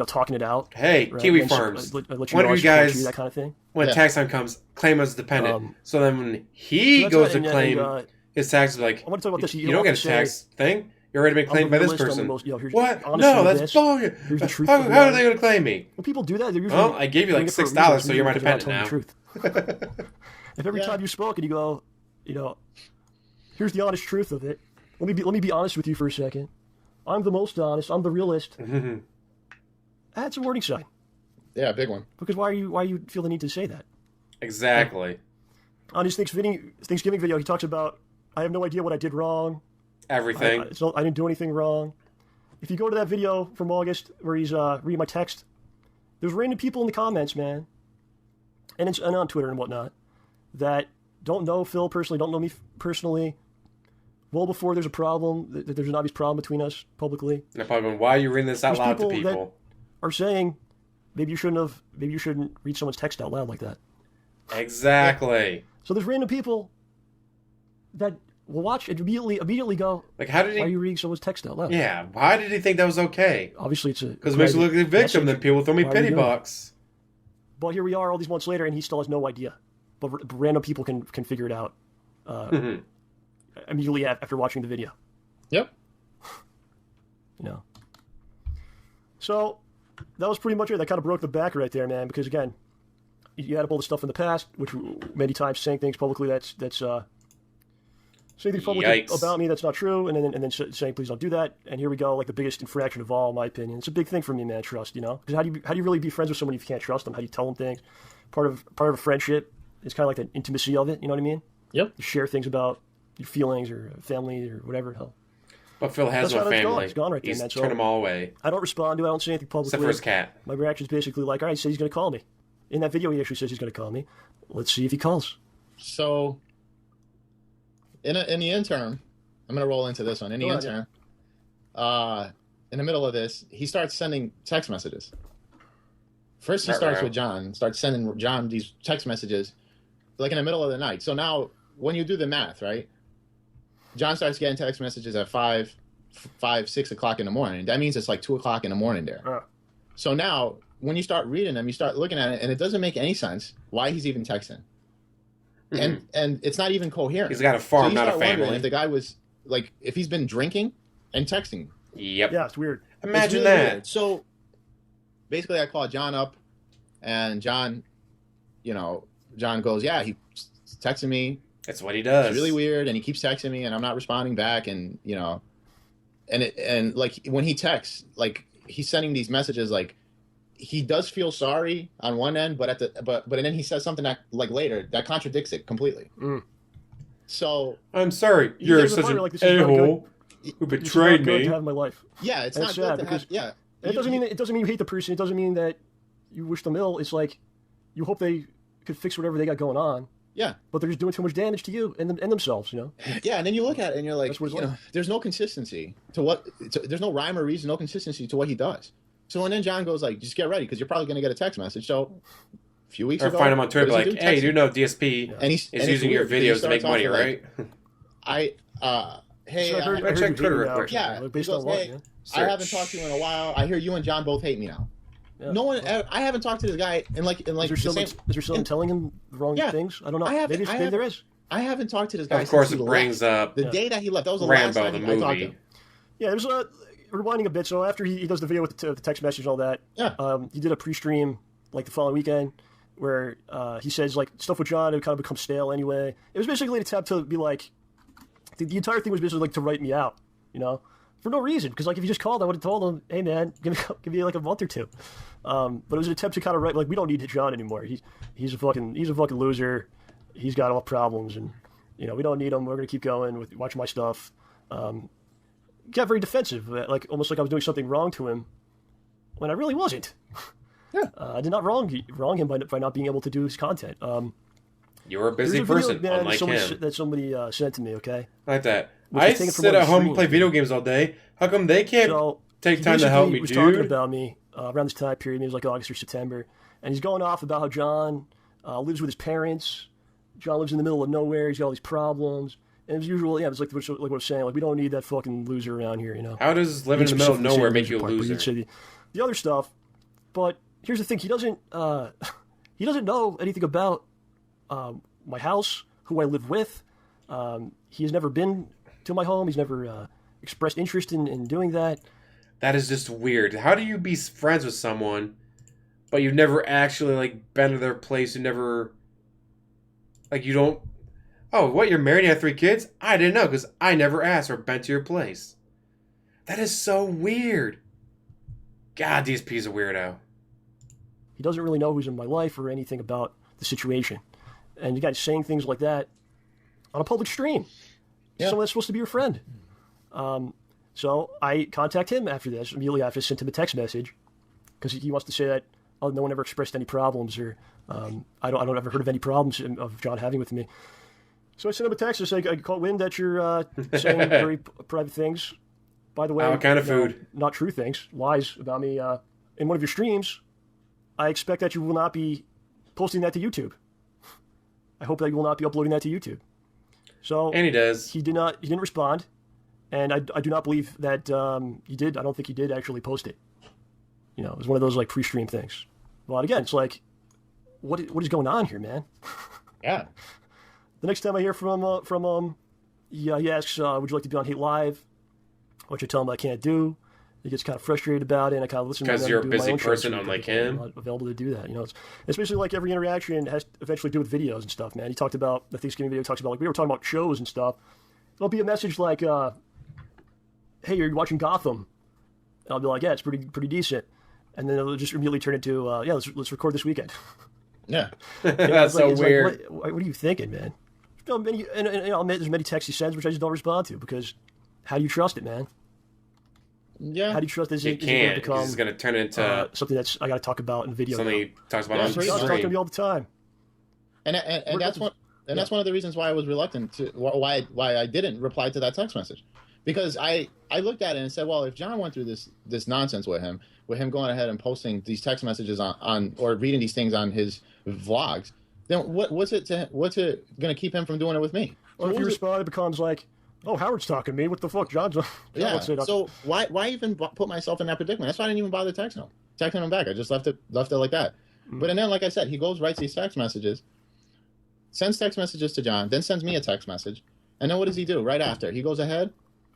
talking it out. Hey, right? Kiwi And so- firms. let you One of know I you support guys- you, that kind of thing. When Yeah. tax time comes, claim as dependent. So then when he So that's goes what- to and, claim his tax, like, I want to talk about this. you don't get a say, tax thing. You're already been I'm claimed the by this realist, I'm the person. most- here's- What? honestly, No, that's this. bullshit. Here's the truth How of the are matter. they going to claim me? When people do that, they're usually. Well, I gave you like doing it for a $6, reason. so you're my Usually because they're dependent not telling the truth. If every time you spoke and you go, here's the honest truth of it. Let me be honest with you for a second. I'm the most honest. I'm the realist. That's a warning sign. Yeah, big one. Because why you feel the need to say that? Exactly. On his Thanksgiving video, he talks about, I have no idea what I did wrong. Everything. I didn't do anything wrong. If you go to that video from August where he's reading my text, there's random people in the comments, man, and on Twitter and whatnot, that don't know Phil personally, don't know me personally. Well, before there's a problem, there's an obvious problem between us publicly, They're probably going, why are you reading this out There's loud to people that- people? are saying, maybe you shouldn't read someone's text out loud like that. Exactly. So there's random people that will watch and immediately go, like, how did why are he? you reading someone's text out loud? Yeah. Why did he think that was okay? Obviously, it's a Because it makes me look like a victim. Then people throw me Why are we pity doing box. But here we are, all these months later, and he still has no idea. But random people can figure it out immediately after watching the video. Yep. You know. So that was pretty much it. That kind of broke the back right there, man. Because again, you add up all the stuff in the past, which many times saying things publicly that's saying things publicly about me that's not true, and then saying please don't do that. And here we go, like the biggest infraction of all, in my opinion. It's a big thing for me, man. Trust, you know. Because how do you really be friends with someone if you can't trust them? How do you tell them things? Part of a friendship is kind of like the intimacy of it. You know what I mean? Yep. You share things about your feelings or family or whatever. Hell. But Phil has no family. It's gone right there, man. He's turned them all away. I don't respond to it. I don't say anything publicly. Except for his cat. My reaction is basically like, all right, he says he's going to call me. In that video, he actually says he's going to call me. Let's see if he calls. So, in the interim, I'm going to roll into this one. In the interim, in the middle of this, he starts sending text messages. First, he starts with John, starts sending John these text messages, like in the middle of the night. So now, when you do the math, right? John starts getting text messages at 6 o'clock in the morning. That means it's like 2 o'clock in the morning there. So now, when you start reading them, you start looking at it, and it doesn't make any sense why he's even texting. And it's not even coherent. He's got a farm, not a family. If the guy was, like, if he's been drinking and texting. Yep. Yeah, it's weird. Imagine it's really that. Weird. So, basically, I called John up, and John goes, yeah, he's texting me. That's what he does. It's really weird, and he keeps texting me, and I'm not responding back, and and like when he texts, like he's sending these messages, like he does feel sorry on one end, but then he says something that like later that contradicts it completely. So I'm sorry, you're such an a-hole who betrayed me. To have in my life. Yeah, it's not sad good because it doesn't mean you hate the person. It doesn't mean that you wish them ill. It's like you hope they could fix whatever they got going on. Yeah, but they're just doing too much damage to you and themselves, you know. Yeah, and then you look at it and you're like, there's no consistency to there's no rhyme or reason, no consistency to what he does. So and then John goes like, just get ready because you're probably gonna get a text message. So a few weeks ago, find him on Twitter, like, hey, you know DSP is using your videos to make money, right? Hey, I check Twitter real quick. Yeah, he goes, hey, I haven't talked to you in a while. I hear you and John both hate me now. Yeah. No one. I haven't talked to this guy in like. Is there someone telling him the wrong things? I don't know. Maybe there is. I haven't talked to this guy. Of course, it brings up the day that he left. That was the Rambo, last time the movie. I talked to him. Yeah, there's rewinding a bit. So after he does the video with the text message and all that, he did a pre-stream like the following weekend where he says like stuff with John had kind of become stale anyway. It was basically an attempt to be like the entire thing was basically like to write me out, you know. For no reason, because like if you just called, I would have told him, "Hey man, give me like a month or two." But it was an attempt to kind of write like we don't need John anymore. He's a fucking loser. He's got all problems, and we don't need him. We're gonna keep going with watch my stuff. Got very defensive, like almost like I was doing something wrong to him, when I really wasn't. Yeah, I did not wrong him by not being able to do his content. You're a busy person, unlike him. That somebody sent to me. Okay, like that. I sit at home and play video games all day. How come they can't take time to help me, dude? He was talking about me around this time period. Maybe it was like August or September. And he's going off about how John lives with his parents. John lives in the middle of nowhere. He's got all these problems. And as usual, it's like what I was saying. Like, we don't need that fucking loser around here, you know? How does living in the middle of nowhere make you a loser? The other stuff. But here's the thing. He doesn't know anything about my house, who I live with. He has never been to my home. He's never expressed interest in doing that. That is just weird. How do you be friends with someone, but you've never actually like been to their place? You never, like, you don't. Oh, what? You're married and have 3 kids? I didn't know because I never asked or been to your place. That is so weird. God, DSP is a weirdo. He doesn't really know who's in my life or anything about the situation, and you guys saying things like that on a public stream. Someone that's supposed to be your friend. So I contact him after this. Immediately after, I sent him a text message because he wants to say that no one ever expressed any problems, or I don't ever heard of any problems of John having with me. So I sent him a text and say, I caught wind that you're saying very private things. By the way, what kind of food? Not true things, lies about me in one of your streams. I expect that you will not be posting that to YouTube. I hope that you will not be uploading that to YouTube. So And he does. He didn't respond, and I do not believe that he did. I don't think he did actually post it. You know, it was one of those like pre-stream things. But again, it's like, what is going on here, man? Yeah. The next time I hear from he asks, would you like to be on Hate Live? Which I tell him I can't do. He gets kind of frustrated about it, and I kind of listen to him. Because you're a do my busy own shows, person, so unlike I'm him. not available to do that. You know, it's basically like every interaction has to eventually do with videos and stuff, man. He talked about the Thanksgiving video. Talks about like we were talking about shows and stuff. It'll be a message like, "Hey, you're watching Gotham," and I'll be like, "Yeah, it's pretty decent," and then it'll just immediately turn into, "Yeah, let's record this weekend." Yeah. That's so weird. Like, what are you thinking, man? And I'll admit there's many texts he sends which I just don't respond to because how do you trust it, man? Yeah. How do you trust this? You can't. Because it's going to turn into something that's I got to talk about in video. something he talks about Yeah, on so he's John's talking to me screen. all the time. And that's one. And that's one of the reasons why I was reluctant to why I didn't reply to that text message, because I looked at it and said, well, if John went through this nonsense with him going ahead and posting these text messages on or reading these things on his vlogs, then what's it going to keep him from doing it with me? Or if you respond, it becomes like, oh, Howard's talking to me. What the fuck, John's? John Yeah. won't say that. So why even put myself in that predicament? That's why I didn't even bother texting him back. I just left it like that. But and then, like I said, he writes these text messages, sends text messages to John, then sends me a text message, and then what does he do right after? He goes ahead,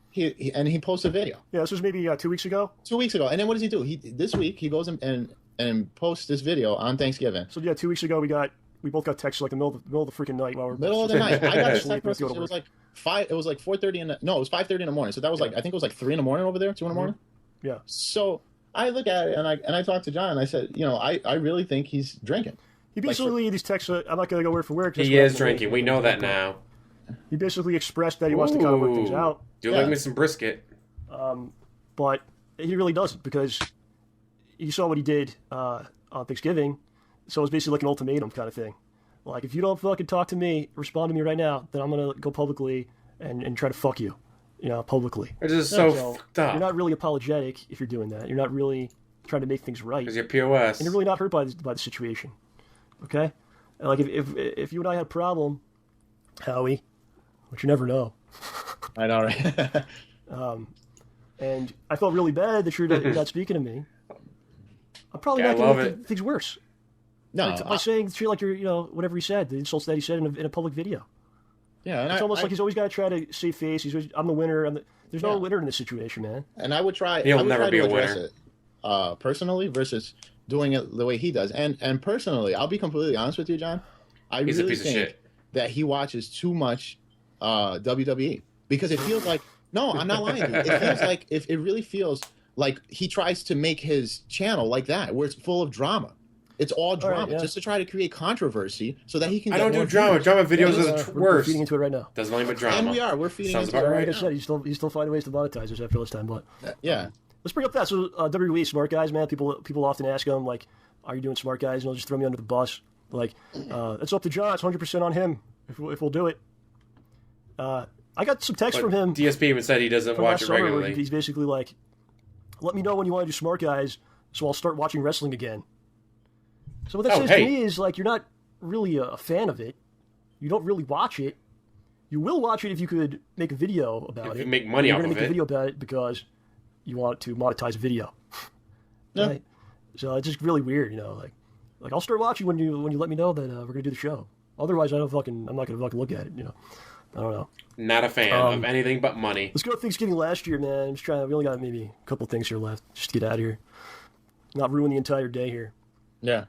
he posts a video. Yeah, this was maybe 2 weeks ago. 2 weeks ago, and then what does he do? This week he goes and posts this video on Thanksgiving. So yeah, 2 weeks ago we both got texts like the middle of the freaking night while we're Middle of the night. I got a text message. It It was like 5. It was like 4:30 in the. No, it was 5:30 in the morning. So that was like I think it was like 3 in the morning over there, 2 in the morning. Yeah. So I look at it and I talked to John and I said, I really think he's drinking. He basically these texts. I'm not gonna go word for word. He is drinking. We know that now. He basically expressed that he wants to kind of work things out. Do like me some brisket. But he really doesn't, because you saw what he did on Thanksgiving. So it was basically like an ultimatum kind of thing. Like, if you don't fucking talk to me, respond to me right now, then I'm going to go publicly and try to fuck you, publicly. Which is so fucked up. You're not really apologetic if you're doing that. You're not really trying to make things right. Because you're POS. And you're really not hurt by the situation. Okay? And like, if you and I had a problem, Howie, which you never know. I know, right? And I felt really bad that you're not speaking to me. I'm probably not going to make things worse. No, by saying shit like whatever he said, the insults that he said in a public video. Yeah, and it's almost like he's always got to try to save face. I'm the winner. There's no winner in this situation, man. And I would try. He'll never be a winner. It, personally, versus doing it the way he does. And personally, I'll be completely honest with you, John. He's really a piece of think shit. that he watches too much WWE, because it feels like. No, I'm not lying to you. It feels like it really feels like he tries to make his channel like that, where it's full of drama. It's all drama, just to try to create controversy so that he can. I don't do drama. Drama videos are the worst. We're feeding into it right now. Does nothing but drama. And we're feeding Sounds into about it right. Like I said, he's still finding ways to monetize us after this time. But yeah, let's bring up that. So WWE Smart Guys, man. People often ask him like, "Are you doing Smart Guys?" And they'll just throw me under the bus. Like, it's up to John. It's 100% on him if we'll do it. I got some text from him. DSP even said he doesn't watch it regularly. He's basically like, let me know when you want to do Smart Guys, so I'll start watching wrestling again. So what that says to me is, like, you're not really a fan of it. You don't really watch it. You will watch it if you could make a video about it. If you make money off of it. You're going to make a video about it because you want to monetize a video. Yeah. Right? So it's just really weird, Like I'll start watching when you let me know that we're going to do the show. Otherwise, I'm not going to fucking look at it, I don't know. Not a fan of anything but money. Let's go to Thanksgiving last year, man. I'm just trying. We only got maybe a couple things here left. Just to get out of here. Not ruin the entire day here. Yeah.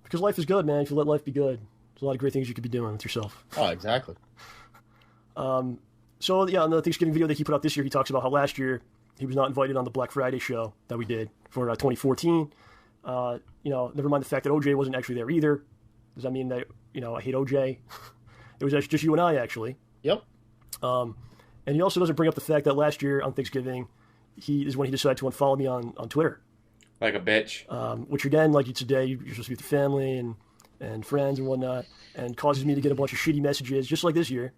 Because life is good, man. If you let life be good, there's a lot of great things you could be doing with yourself. Oh, exactly. So yeah, on the Thanksgiving video that he put out this year, he talks about how last year he was not invited on the Black Friday show that we did for 2014. Never mind the fact that OJ wasn't actually there either. Does that mean that I hate OJ? It was actually just you and I, actually. Yep. And he also doesn't bring up the fact that last year on Thanksgiving, he decided to unfollow me on Twitter. Like a bitch. Which again, like today, you're supposed to be with your family and friends and whatnot, and causes me to get a bunch of shitty messages, just like this year.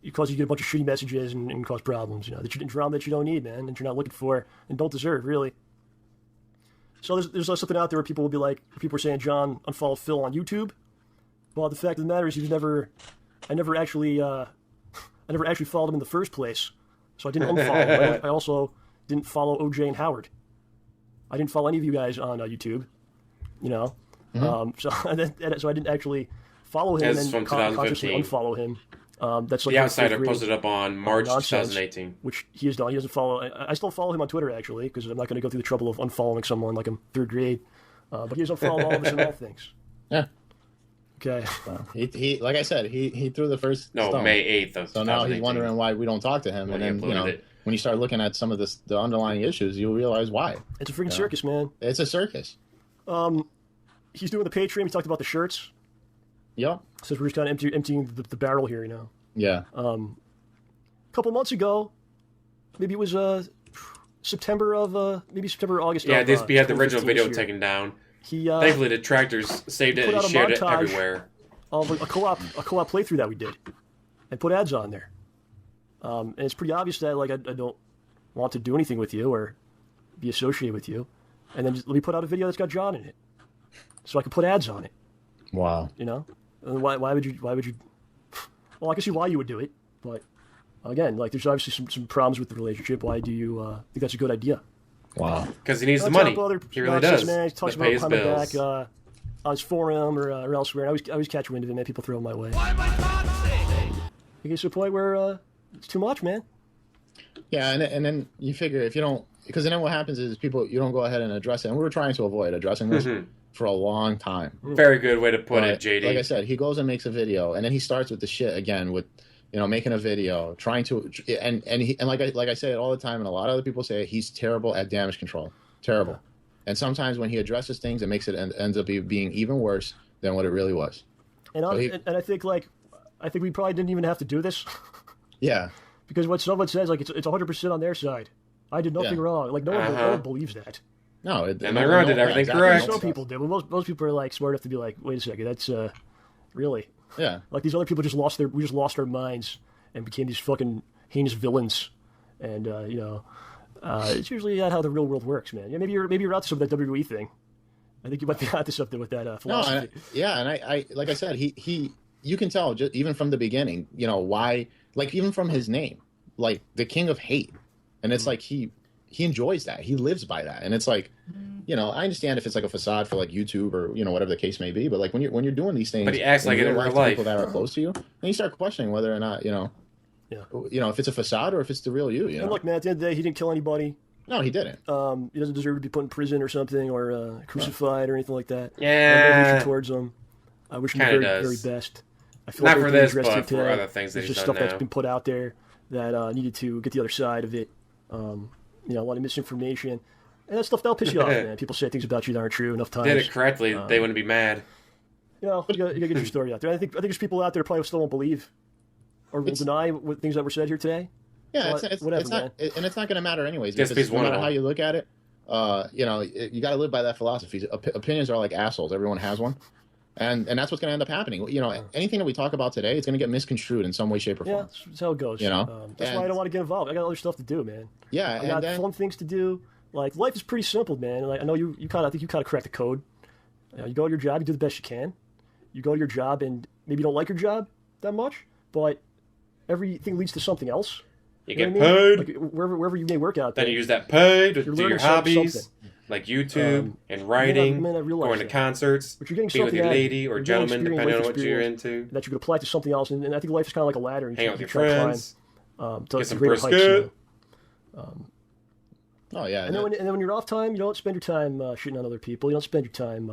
It causes you to get a bunch of shitty messages and cause problems, drama that you don't need, man, that you're not looking for and don't deserve, really. So there's something out there where people will be like, people are saying John unfollowed Phil on YouTube. Well, the fact of the matter is, I never actually followed him in the first place. So I didn't unfollow him. I also didn't follow OJ and Howard. I didn't follow any of you guys on YouTube. You know, so I didn't actually follow him As and from consciously 2015. unfollow him. That's like The his Outsider grade posted up on March nonsense, 2018. which he has done. He doesn't follow. I still follow him on Twitter actually, because I'm not going to go through the trouble of unfollowing someone like I'm third grade. But he doesn't follow all of us in all things. Yeah. Okay. He like I said, he threw the first stone. May 8th of So now he's 2018. wondering why we don't talk to him, When and he then uploaded it. when you start looking at some of the underlying issues, you'll realize why. It's a freaking circus, man. It's a circus. He's doing the Patreon. We talked about the shirts. Yep. Since we're just kind of emptying the barrel here, Yeah. A couple months ago, maybe it was September or August. Yeah, of, DSP had the 2015 original video this year. taken down. He Thankfully, the Tractors saved it put and out a shared it montage everywhere. of a co-op playthrough that we did, and put ads on there. And it's pretty obvious that like I don't want to do anything with you or be associated with you, and then just let me put out a video that's got John in it, so I can put ads on it. Wow. You know, and why would you? Well, I can see why you would do it, but again, like there's obviously some problems with the relationship. Why do you think that's a good idea? Wow. Because he needs the On money. top of other He really nonsense, does. Man, he talks To pay about his coming bills. back on his forum or elsewhere. And I always catch wind of it, man. People throw it my way. It gets to a point where it's too much, man. Yeah, and then you figure if you don't, because then what happens is you don't go ahead and address it. And we were trying to avoid addressing this for a long time. Very good way to put But, it, JD. Like I said, he goes and makes a video, and then he starts with the shit again with, making a video, trying to, and like I say it all the time, and a lot of other people say it, he's terrible at damage control, terrible. Yeah. And sometimes when he addresses things, it makes it ends up being even worse than what it really was. And So I think we probably didn't even have to do this Yeah, because what someone says, like it's 100% on their side. I did nothing Yeah. wrong. Like no one believes that. no, Am I wrong? Did everything correct? Some people do, but most people are like smart enough to be like, wait a second, that's really. Yeah, Like these other people we just lost our minds and became these fucking heinous villains, and it's usually not how the real world works, man. Yeah, maybe you're out to some of that WWE thing. I think you might be out to something with that no, philosophy. and I like I said, you can tell just even from the beginning, why, like even from his name, like the King of Hate, and it's like he enjoys that, he lives by that, and it's like. I understand if it's like a facade for like YouTube or whatever the case may be, but like when you're doing these things, But he acts like it in real life. People that are close to you, then you start questioning whether or not if it's a facade or if it's the real you. And look, man, at the end of the day, he didn't kill anybody. No, he didn't. He doesn't deserve to be put in prison or something, or crucified or anything like that. Yeah. I have no hatred towards him. I wish him the Kinda very, does. very best. I feel Not like for everything this, he addressed but here for today other things that is he's just done stuff that's now. been put out there that needed to get the other side of it. A lot of misinformation. And that stuff, that'll piss you off, man. People say things about you that aren't true enough times. Did it correctly, they wouldn't be mad. You gotta get your story out there. I think there's people out there that probably still won't believe or will deny what things that were said here today. Yeah, So, it's whatever, not, and it's not going to matter anyways. DSP's Because no one of matter them. how you look at it, you got to live by that philosophy. Opinions are like assholes. Everyone has one, and that's what's going to end up happening. Anything that we talk about today is going to get misconstrued in some way, shape, or Yeah, form. that's how it goes. That's why I don't want to get involved. I got other stuff to do, man. Yeah, I got and then fun things to do. Like life is pretty simple, man. Like I know you kind of think you kind of cracked the code. You go to your job, you do the best you can. You go to your job, and maybe you don't like your job that much, but everything leads to something else. You know get what I mean? paid, Like, wherever you may work out there. then you use that pay to You're do your learning hobbies, something. like YouTube and writing, may not realize going to that. concerts, But you're getting being with something your out of it. lady or You're getting gentleman, experience, depending on life what you're experience into. that you could apply to something else. And I think life is kind of like a ladder. And Hang out with your try to friends, climb, get to some greater heights, brisket. oh yeah, And then when you're off time, you don't spend your time shitting on other people. You don't spend your time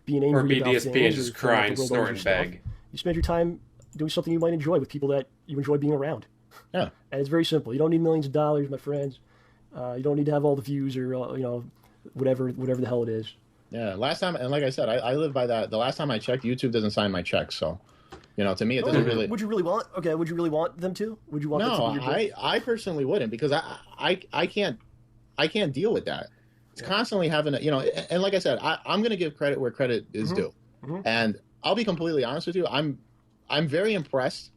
being angry Or be about DSP things and just or cry telling and the world snort over and stuff. beg. You spend your time doing something you might enjoy with people that you enjoy being around. yeah. And it's very simple. You don't need millions of dollars, my friends. You don't need to have all the views or whatever the hell it is. Yeah, last time, and like I said, I live by that. The last time I checked, YouTube doesn't sign my checks, so to me it doesn't really. Would you really want? Okay, would you really want them to? Would you want? No, them to be your I personally wouldn't, because I can't deal with that. It's constantly having and like I said, I'm going to give credit where credit is due, and I'll be completely honest with you. I'm very impressed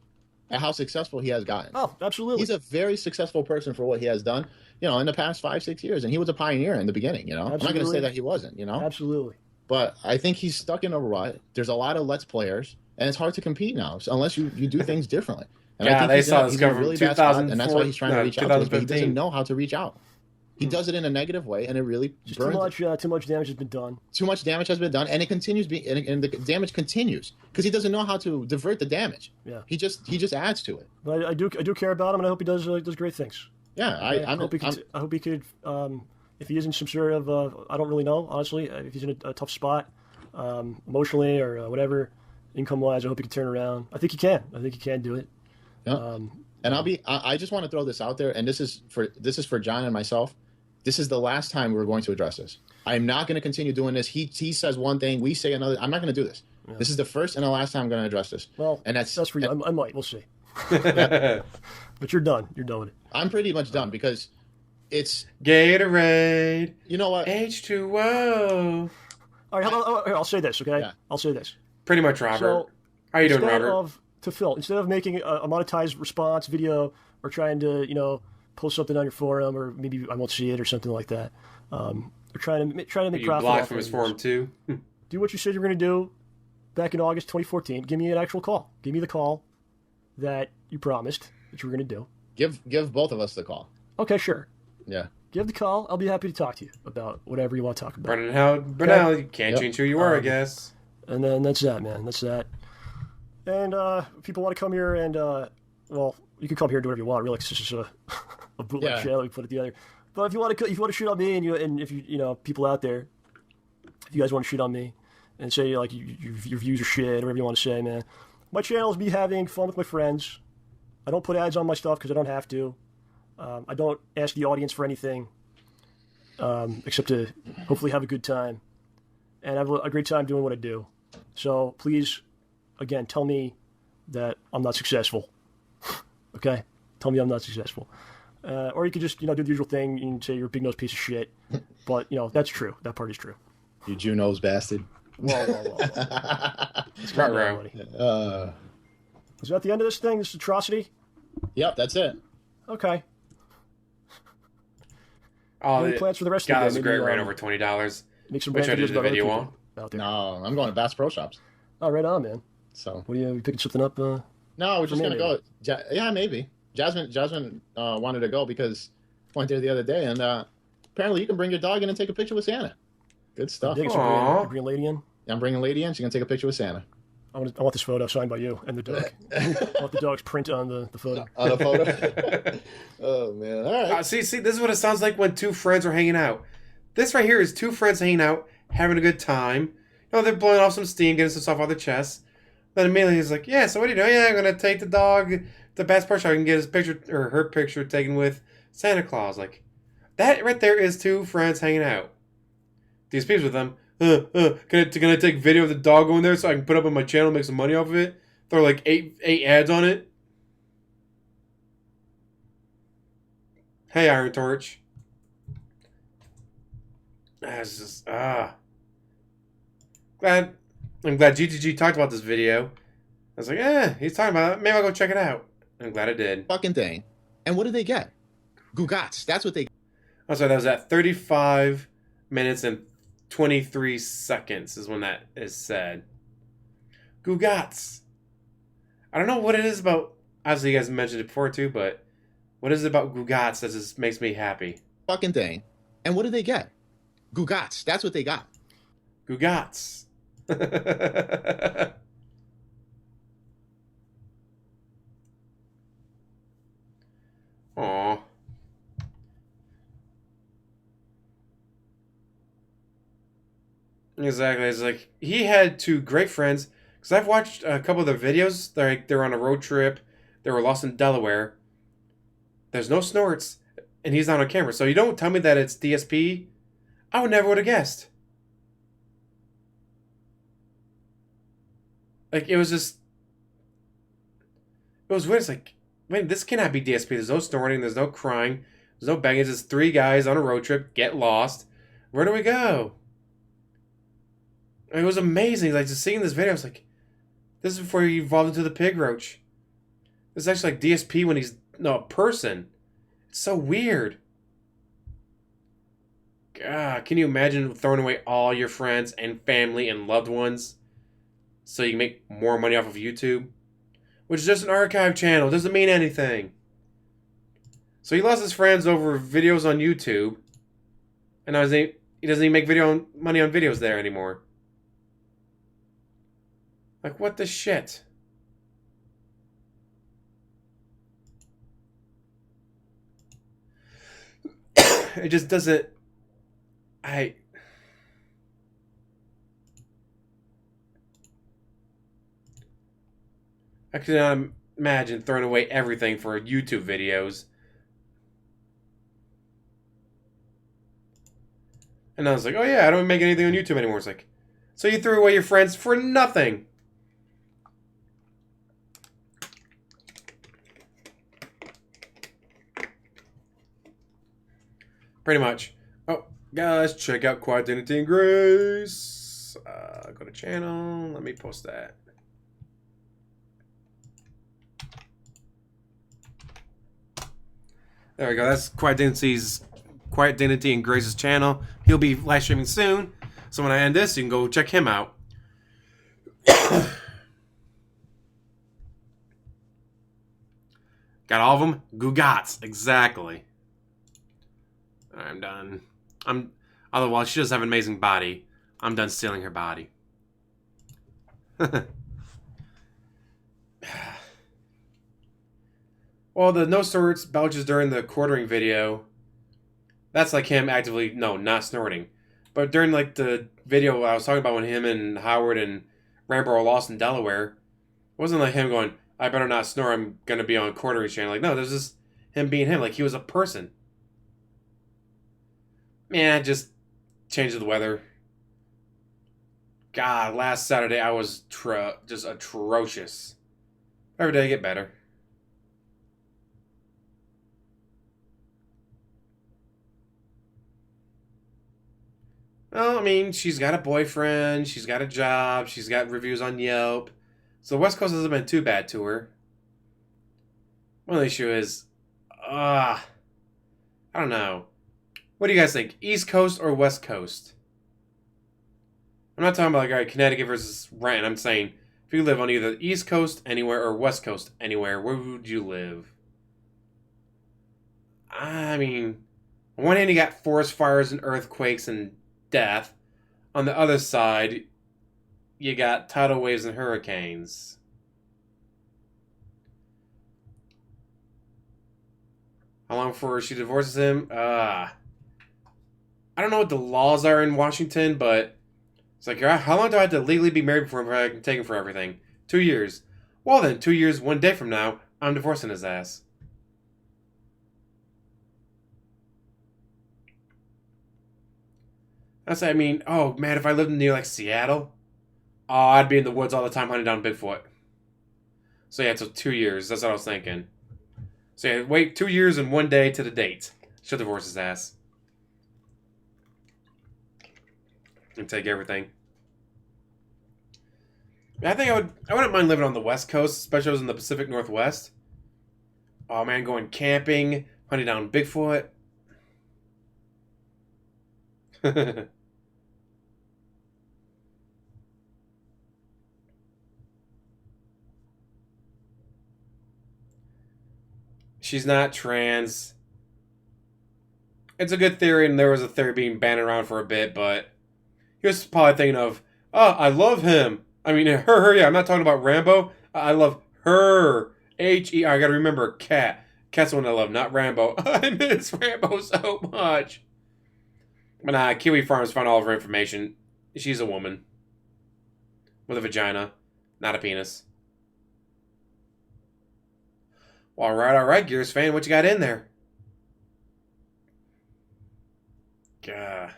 at how successful he has gotten. Oh, absolutely. He's a very successful person for what he has done, in the past 5, 6 years. And he was a pioneer in the beginning, I'm not going to say that he wasn't, Absolutely. But I think he's stuck in a rut. There's a lot of Let's players, and it's hard to compete now unless you do things differently. And I think they he's saw in, this he's in a coming really from bad spot, and that's why he's trying to reach out to us, but he 2015. doesn't know how to reach out. He does it in a negative way, and it really Just burns. too much damage has been done. Too much damage has been done, and it continues being, and the damage continues because he doesn't know how to divert the damage. Yeah. He just adds to it. But I do care about him, and I hope he does great things. Yeah, I hope he could. If he is in some sort of, I don't really know, honestly. If he's in a tough spot, emotionally or whatever, income-wise, I hope he can turn around. I think he can. I think he can do it. Yeah. And I just want to throw this out there, and this is for John and myself. This is the last time we're going to address this. I'm not going to continue doing this. He says one thing, we say another. I'm not going to do this. Yeah. This is the first and the last time I'm going to address this. Well, and that's for you. I might. We'll see. But you're done. You're done with it. I'm pretty much done because it's Gatorade. You know what? H2O. All right, I'll say this, okay? Yeah. I'll say this. Pretty much, Robert. So, how you doing, Robert? Instead of making a monetized response video or trying to, post something on your forum, or maybe I won't see it or something like that, or trying to make profit. You blocked from his forum too. Do what you said you were going to do back in August 2014. Give me an actual call. Give me the call that you promised that you were going to do. Give both of us the call. Okay, sure. Yeah. Give the call. I'll be happy to talk to you about whatever you want to talk about. Brunel, you can't change who you are, I guess. And then that's that, man. That's that. And if people want to come here and, well, you can come here and do whatever you want, really, because it's just a bootleg channel. We put it together. But if you want to shoot on me, and if you people out there, if you guys want to shoot on me and say like your views are shit or whatever you want to say, man, my channel is me having fun with my friends. I don't put ads on my stuff because I don't have to. I don't ask the audience for anything except to hopefully have a good time and have a great time doing what I do. So please, again, tell me that I'm not successful. Okay? Tell me I'm not successful. Or you could just, do the usual thing and say you're a big-nosed piece of shit. But, that's true. That part is true. You Jew-nosed bastard. Whoa. It's not right. Is that the end of this thing, this atrocity? Yep, that's it. Okay. Oh, any plans for the rest of the day? That was a great rate, over $20. Make some Which I did the video on. Out there. No, I'm going to Bass Pro Shops. Oh, right on, man. So. What are you picking something up? No, we're just going to go. Yeah, maybe. Jasmine wanted to go because I went there the other day, and apparently you can bring your dog in and take a picture with Santa. Good stuff. Bring a lady in? Yeah, I'm bringing a lady in. She's going to take a picture with Santa. I want this photo signed by you and the dog. I want the dog's print on the photo. On the photo? Oh, man. All right. See, this is what it sounds like when two friends are hanging out. This right here is two friends hanging out, having a good time. They're blowing off some steam, getting some stuff off their chest. Then immediately he's like, yeah, so what are you doing? Yeah, I'm going to take the dog to Bass Pro Shop. I can get his picture, or her picture, taken with Santa Claus. Like, that right there is two friends hanging out. DSP's with them. Can I take video of the dog going there so I can put up on my channel and make some money off of it? Throw like eight ads on it. Hey, Iron Torch. That's just I'm glad GTG talked about this video. I was like, he's talking about it. Maybe I'll go check it out. I'm glad I did. Fucking thing. And what did they get? Gugats. That's what they. Oh, sorry, that was at 35 minutes and 23 seconds is when that is said. Gugats. I don't know what it is about. Obviously, you guys mentioned it before too, but what is it about Gugats that just makes me happy? Fucking thing. And what did they get? Gugats. That's what they got. Gugats. Aww. Exactly. It's like he had two great friends. Because I've watched a couple of their videos. They're on a road trip. They were lost in Delaware. There's no snorts. And he's not on camera. So you don't tell me that it's DSP. I would have guessed. Like, it was just... It was weird. It's like, wait, this cannot be DSP. There's no snorting. There's no crying. There's no banging. It's just three guys on a road trip. Get lost. Where do we go? It was amazing. Like, just seeing this video, I was like, this is before he evolved into the pig roach. It's actually like DSP when he's no a person. It's so weird. God, can you imagine throwing away all your friends and family and loved ones so you can make more money off of YouTube? Which is just an archive channel, doesn't mean anything. So he lost his friends over videos on YouTube, and now he doesn't even make money on videos there anymore. Like, what the shit? It just doesn't... I cannot imagine throwing away everything for YouTube videos. And I was like, oh yeah, I don't make anything on YouTube anymore. It's like, so you threw away your friends for nothing. Pretty much. Oh, guys, check out Quiet Dignity and Grace. Go to channel. Let me post that. There we go. That's Quiet Dignity and Grace's channel. He'll be live streaming soon. So when I end this, you can go check him out. Got all of them? Gugats. Exactly. I'm done. Otherwise, she does have an amazing body. I'm done stealing her body. Well, the no snorts belches during the quartering video, that's like him actively, no, not snorting. But during like the video I was talking about when him and Howard and Rambo are lost in Delaware, it wasn't like him going, I better not snore, I'm going to be on quartering channel. Like, no, there's just him being him. Like, he was a person. Man, just change the weather. God, last Saturday I was just atrocious. Every day I get better. Well, I mean, she's got a boyfriend, she's got a job, she's got reviews on Yelp. So the West Coast hasn't been too bad to her. One issue is, I don't know. What do you guys think? East Coast or West Coast? I'm not talking about like, all right, Connecticut versus Renton. I'm saying if you live on either the East Coast anywhere or West Coast anywhere, where would you live? I mean, on one hand, you got forest fires and earthquakes and death. On the other side, you got tidal waves and hurricanes. How long before she divorces him? I don't know what the laws are in Washington, but it's like, how long do I have to legally be married before I can take him for everything? 2 years. Well then, 2 years, 1 day from now, I'm divorcing his ass. I mean, oh man, if I lived near like Seattle, oh, I'd be in the woods all the time hunting down Bigfoot. So yeah, so 2 years. That's what I was thinking. So yeah, wait 2 years and 1 day to the date. She'll divorce his ass. And take everything. I think I wouldn't mind living on the West Coast, especially if I was in the Pacific Northwest. Oh man, going camping, hunting down Bigfoot. She's not trans. It's a good theory, and there was a theory being banned around for a bit, but he was probably thinking of, oh, I love him. I mean, her, yeah, I'm not talking about Rambo. I love her. H-E, I gotta remember, Cat. Cat's the one I love, not Rambo. I miss Rambo so much. But nah, Kiwi Farms found all of her information. She's a woman. With a vagina, not a penis. Well, alright, Gears fan, what you got in there? Gah.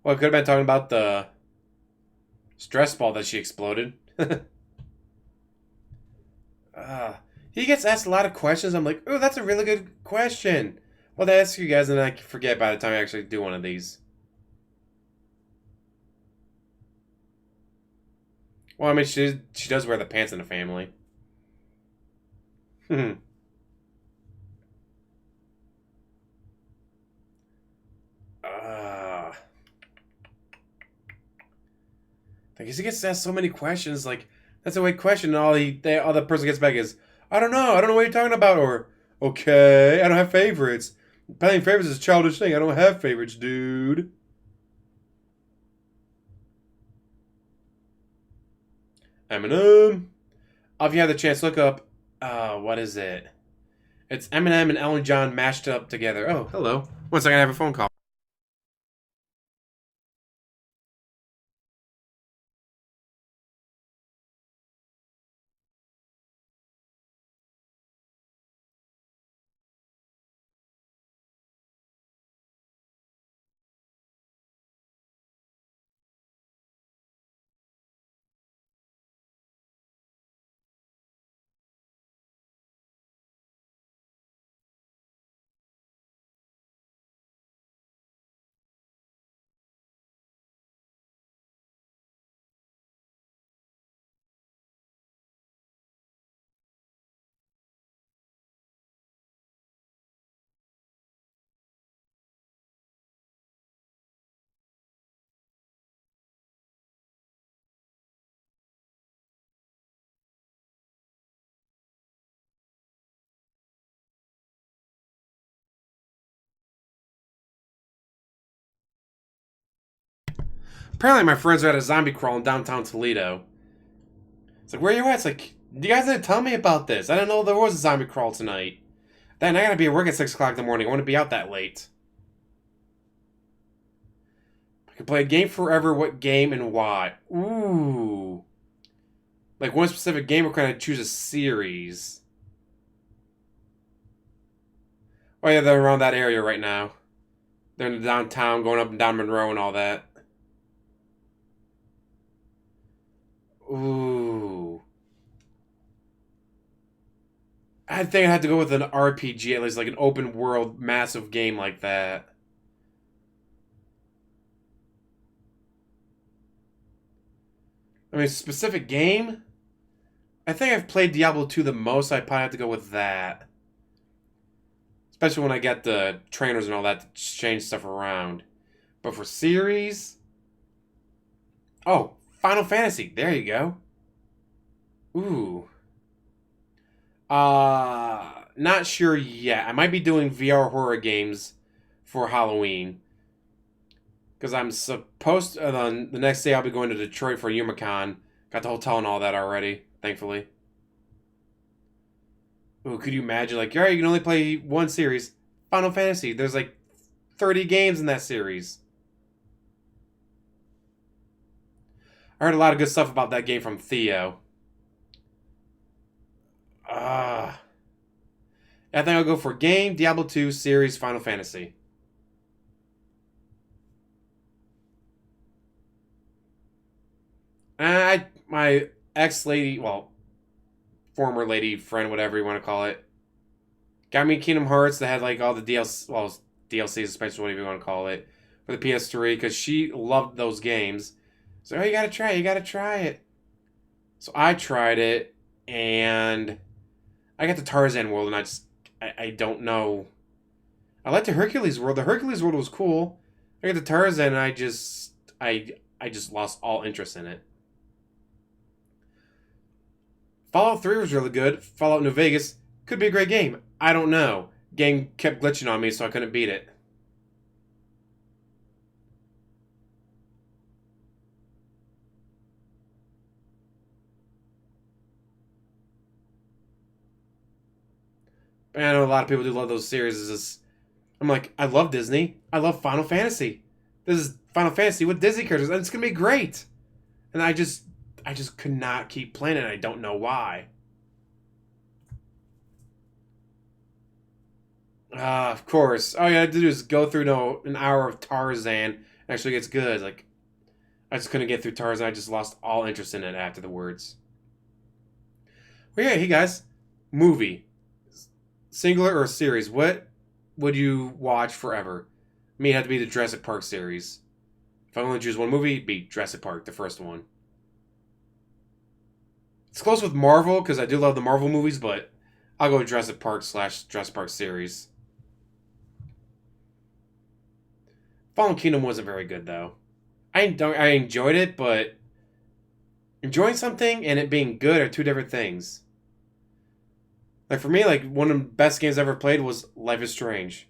Well, I could have been talking about the stress ball that she exploded. He gets asked a lot of questions. I'm like, oh, that's a really good question. Well, to ask you guys, and I forget by the time I actually do one of these. Well, I mean, she does wear the pants in the family. Hmm. uh, I guess he gets asked so many questions. Like that's a weird question. And all the person gets back is, I don't know. I don't know what you're talking about. Or okay, I don't have favorites. Playing favorites is a childish thing. I don't have favorites, dude. Eminem. If you have the chance, look up. What is it? It's Eminem and Ellen John mashed up together. Oh, hello. One second, I have a phone call. Apparently, my friends are at a zombie crawl in downtown Toledo. It's like, where are you at? It's like, you guys didn't tell me about this. I didn't know there was a zombie crawl tonight. Then I gotta be at work at 6 o'clock in the morning. I want to be out that late. I could play a game forever. What game and why? Ooh. Like one specific game, or can I choose a series? Oh yeah, they're around that area right now. They're in the downtown, going up and down Monroe and all that. Ooh. I think I had to go with an RPG, at least like an open world, massive game like that. I mean, specific game? I think I've played Diablo 2 the most. I probably have to go with that. Especially when I get the trainers and all that to change stuff around. But for series? Oh, Final Fantasy. There you go. Ooh. Not sure yet. I might be doing VR horror games for Halloween. Because I'm supposed to, the next day I'll be going to Detroit for YumaCon. Got the hotel and all that already, thankfully. Ooh, could you imagine? Like, alright, you can only play one series. Final Fantasy. There's like 30 games in that series. I heard a lot of good stuff about that game from Theo. I think I'll go for game, Diablo 2, series, Final Fantasy. My ex lady, well, former lady friend, whatever you want to call it, got me Kingdom Hearts that had like all the DLC, well, DLCs, especially whatever you want to call it, for the PS3 because she loved those games. So, oh, you gotta try it, you gotta try it. So I tried it, and I got the Tarzan world, and I don't know. I liked the Hercules world. The Hercules world was cool. I got the Tarzan, and I just lost all interest in it. Fallout 3 was really good. Fallout New Vegas could be a great game. I don't know. Game kept glitching on me, so I couldn't beat it. I know a lot of people do love those series. I'm like, I love Disney. I love Final Fantasy. This is Final Fantasy with Disney characters, and it's gonna be great. And I just could not keep playing it. I don't know why. Of course. All you had to do is go through an hour of Tarzan. And actually gets good. Like I just couldn't get through Tarzan. I just lost all interest in it after the words. Well, yeah, hey guys, movie, singular or series? What would you watch forever? Me, it'd have to be the Jurassic Park series. If I only choose one movie, it'd be Jurassic Park, the first one. It's close with Marvel because I do love the Marvel movies, but I'll go Jurassic Park / Jurassic Park series. Fallen Kingdom wasn't very good though. I enjoyed it, but enjoying something and it being good are two different things. Like for me, like one of the best games I ever played was Life is Strange.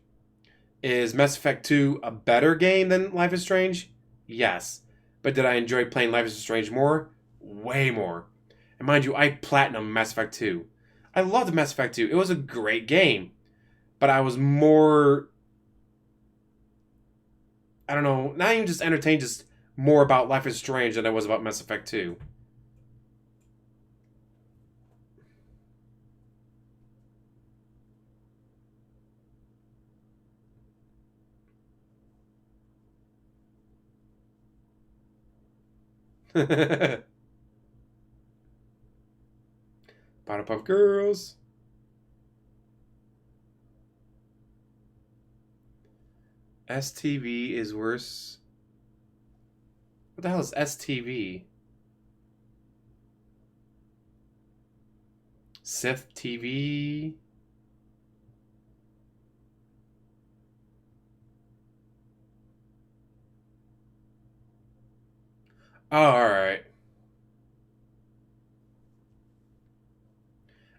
Is Mass Effect 2 a better game than Life is Strange? Yes. But did I enjoy playing Life is Strange more? Way more. And mind you, I platinum Mass Effect 2. I loved Mass Effect 2. It was a great game. But I was more, I don't know, not even just entertained, just more about Life is Strange than I was about Mass Effect 2. Powerpuff Girls. STV is worse. What the hell is STV? Sith TV? Oh, alright.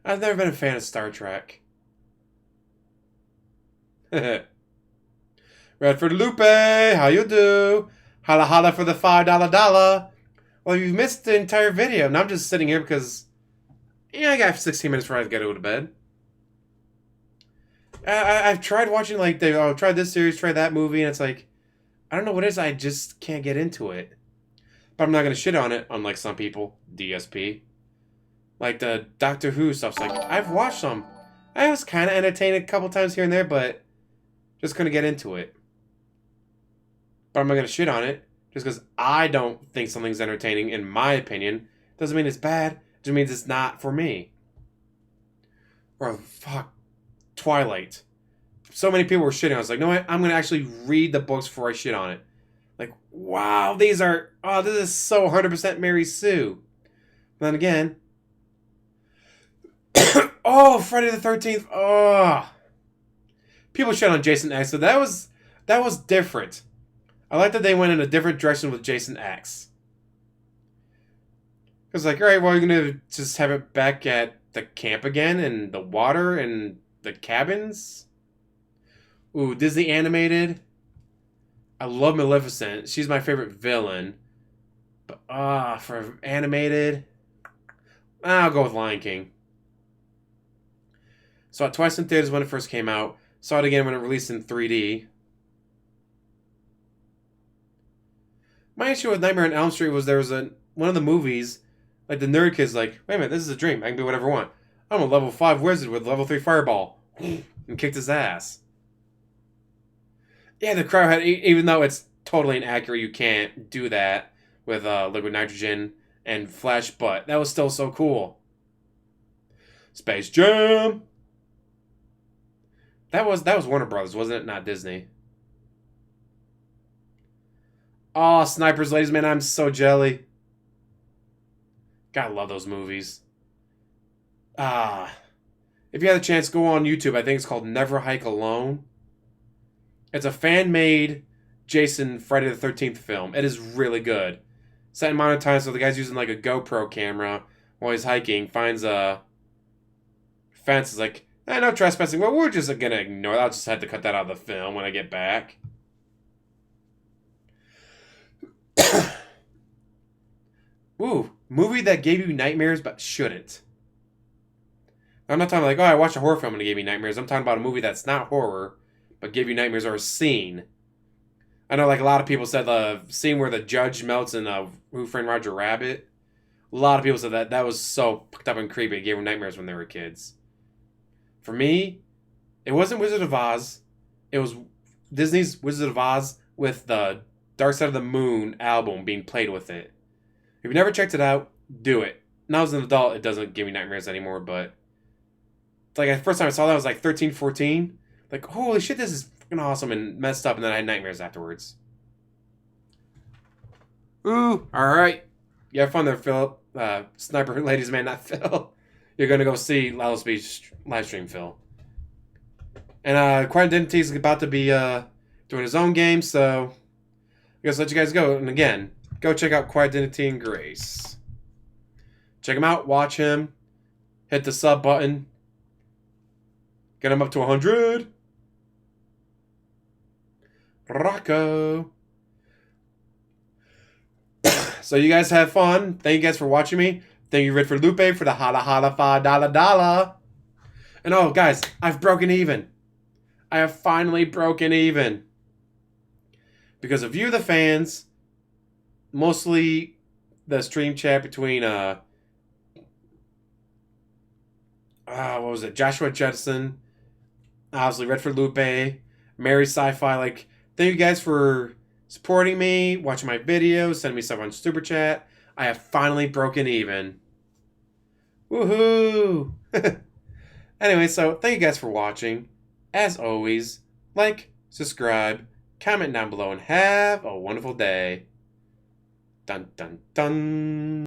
I've never been a fan of Star Trek. Redford Lupe, how you do? Holla holla for the $5 dollar. Well, you've missed the entire video, and I'm just sitting here because, yeah, I got 16 minutes before I get to go to bed. I've tried watching, like, tried this series, tried that movie, and it's like, I don't know what it is, I just can't get into it. But I'm not going to shit on it, unlike some people, DSP. Like the Doctor Who stuff's like, I've watched some. I was kind of entertained a couple times here and there, but just couldn't get into it. But I'm not going to shit on it. Just because I don't think something's entertaining, in my opinion, doesn't mean it's bad. It just means it's not for me. Or, fuck, Twilight. So many people were shitting. I was like, no, I'm going to actually read the books before I shit on it. Like, wow, this is so 100% Mary Sue. But then again, oh, Friday the 13th. Oh. People shit on Jason X, so that was different. I like that they went in a different direction with Jason X. Because like, alright, well, you're going to just have it back at the camp again, and the water, and the cabins? Ooh, Disney animated. I love Maleficent. She's my favorite villain. But, for animated, I'll go with Lion King. Saw it twice in theaters when it first came out. Saw it again when it released in 3D. My issue with Nightmare on Elm Street was there was one of the movies, like the nerd kid's like, wait a minute, this is a dream. I can do whatever I want. I'm a level 5 wizard with level 3 fireball. And kicked his ass. Yeah, the crowd had, even though it's totally inaccurate, you can't do that with liquid nitrogen and flesh, but that was still so cool. Space Jam! That was Warner Brothers, wasn't it? Not Disney. Oh, Snipers, ladies, man, I'm so jelly. God, I love those movies. If you have a chance, go on YouTube. I think it's called Never Hike Alone. It's a fan-made Jason Friday the 13th film. It is really good. Set in modern times, so the guy's using like a GoPro camera while he's hiking, finds a fence, is like, no trespassing. Well, we're just gonna ignore that. I'll just have to cut that out of the film when I get back. Ooh, movie that gave you nightmares but shouldn't. I'm not talking like, I watched a horror film and it gave me nightmares. I'm talking about a movie that's not horror, but gave you nightmares, or a scene. I know like a lot of people said the scene where the judge melts in Who Framed Roger Rabbit. A lot of people said that was so fucked up and creepy. It gave them nightmares when they were kids. For me, it wasn't Wizard of Oz. It was Disney's Wizard of Oz with the Dark Side of the Moon album being played with it. If you've never checked it out, do it. Now as an adult, it doesn't give me nightmares anymore, but it's like the first time I saw that I was like 13, 14. Like, holy shit, this is fucking awesome, and messed up, and then I had nightmares afterwards. Ooh, alright. You have fun there, Philip. Sniper Ladies Man, not Phil. You're gonna go see Lalo Speed's live stream, Phil. And Quiet Identity is about to be doing his own game, so I guess let you guys go. And again, go check out Quiet Identity and Grace. Check him out, watch him, hit the sub button, get him up to 100. Rocco. So you guys have fun. Thank you guys for watching me. Thank you, Red for Lupe, for the holla holla fa dollar dollar. And oh, guys, I've broken even. I have finally broken even. Because of you, the fans, mostly the stream chat between what was it? Joshua Judson, obviously Redford Lupe, Mary Sci-Fi. Like, thank you guys for supporting me, watching my videos, sending me stuff on Super Chat. I have finally broken even. Woohoo! Anyway, so thank you guys for watching. As always, like, subscribe, comment down below, and have a wonderful day. Dun dun dun.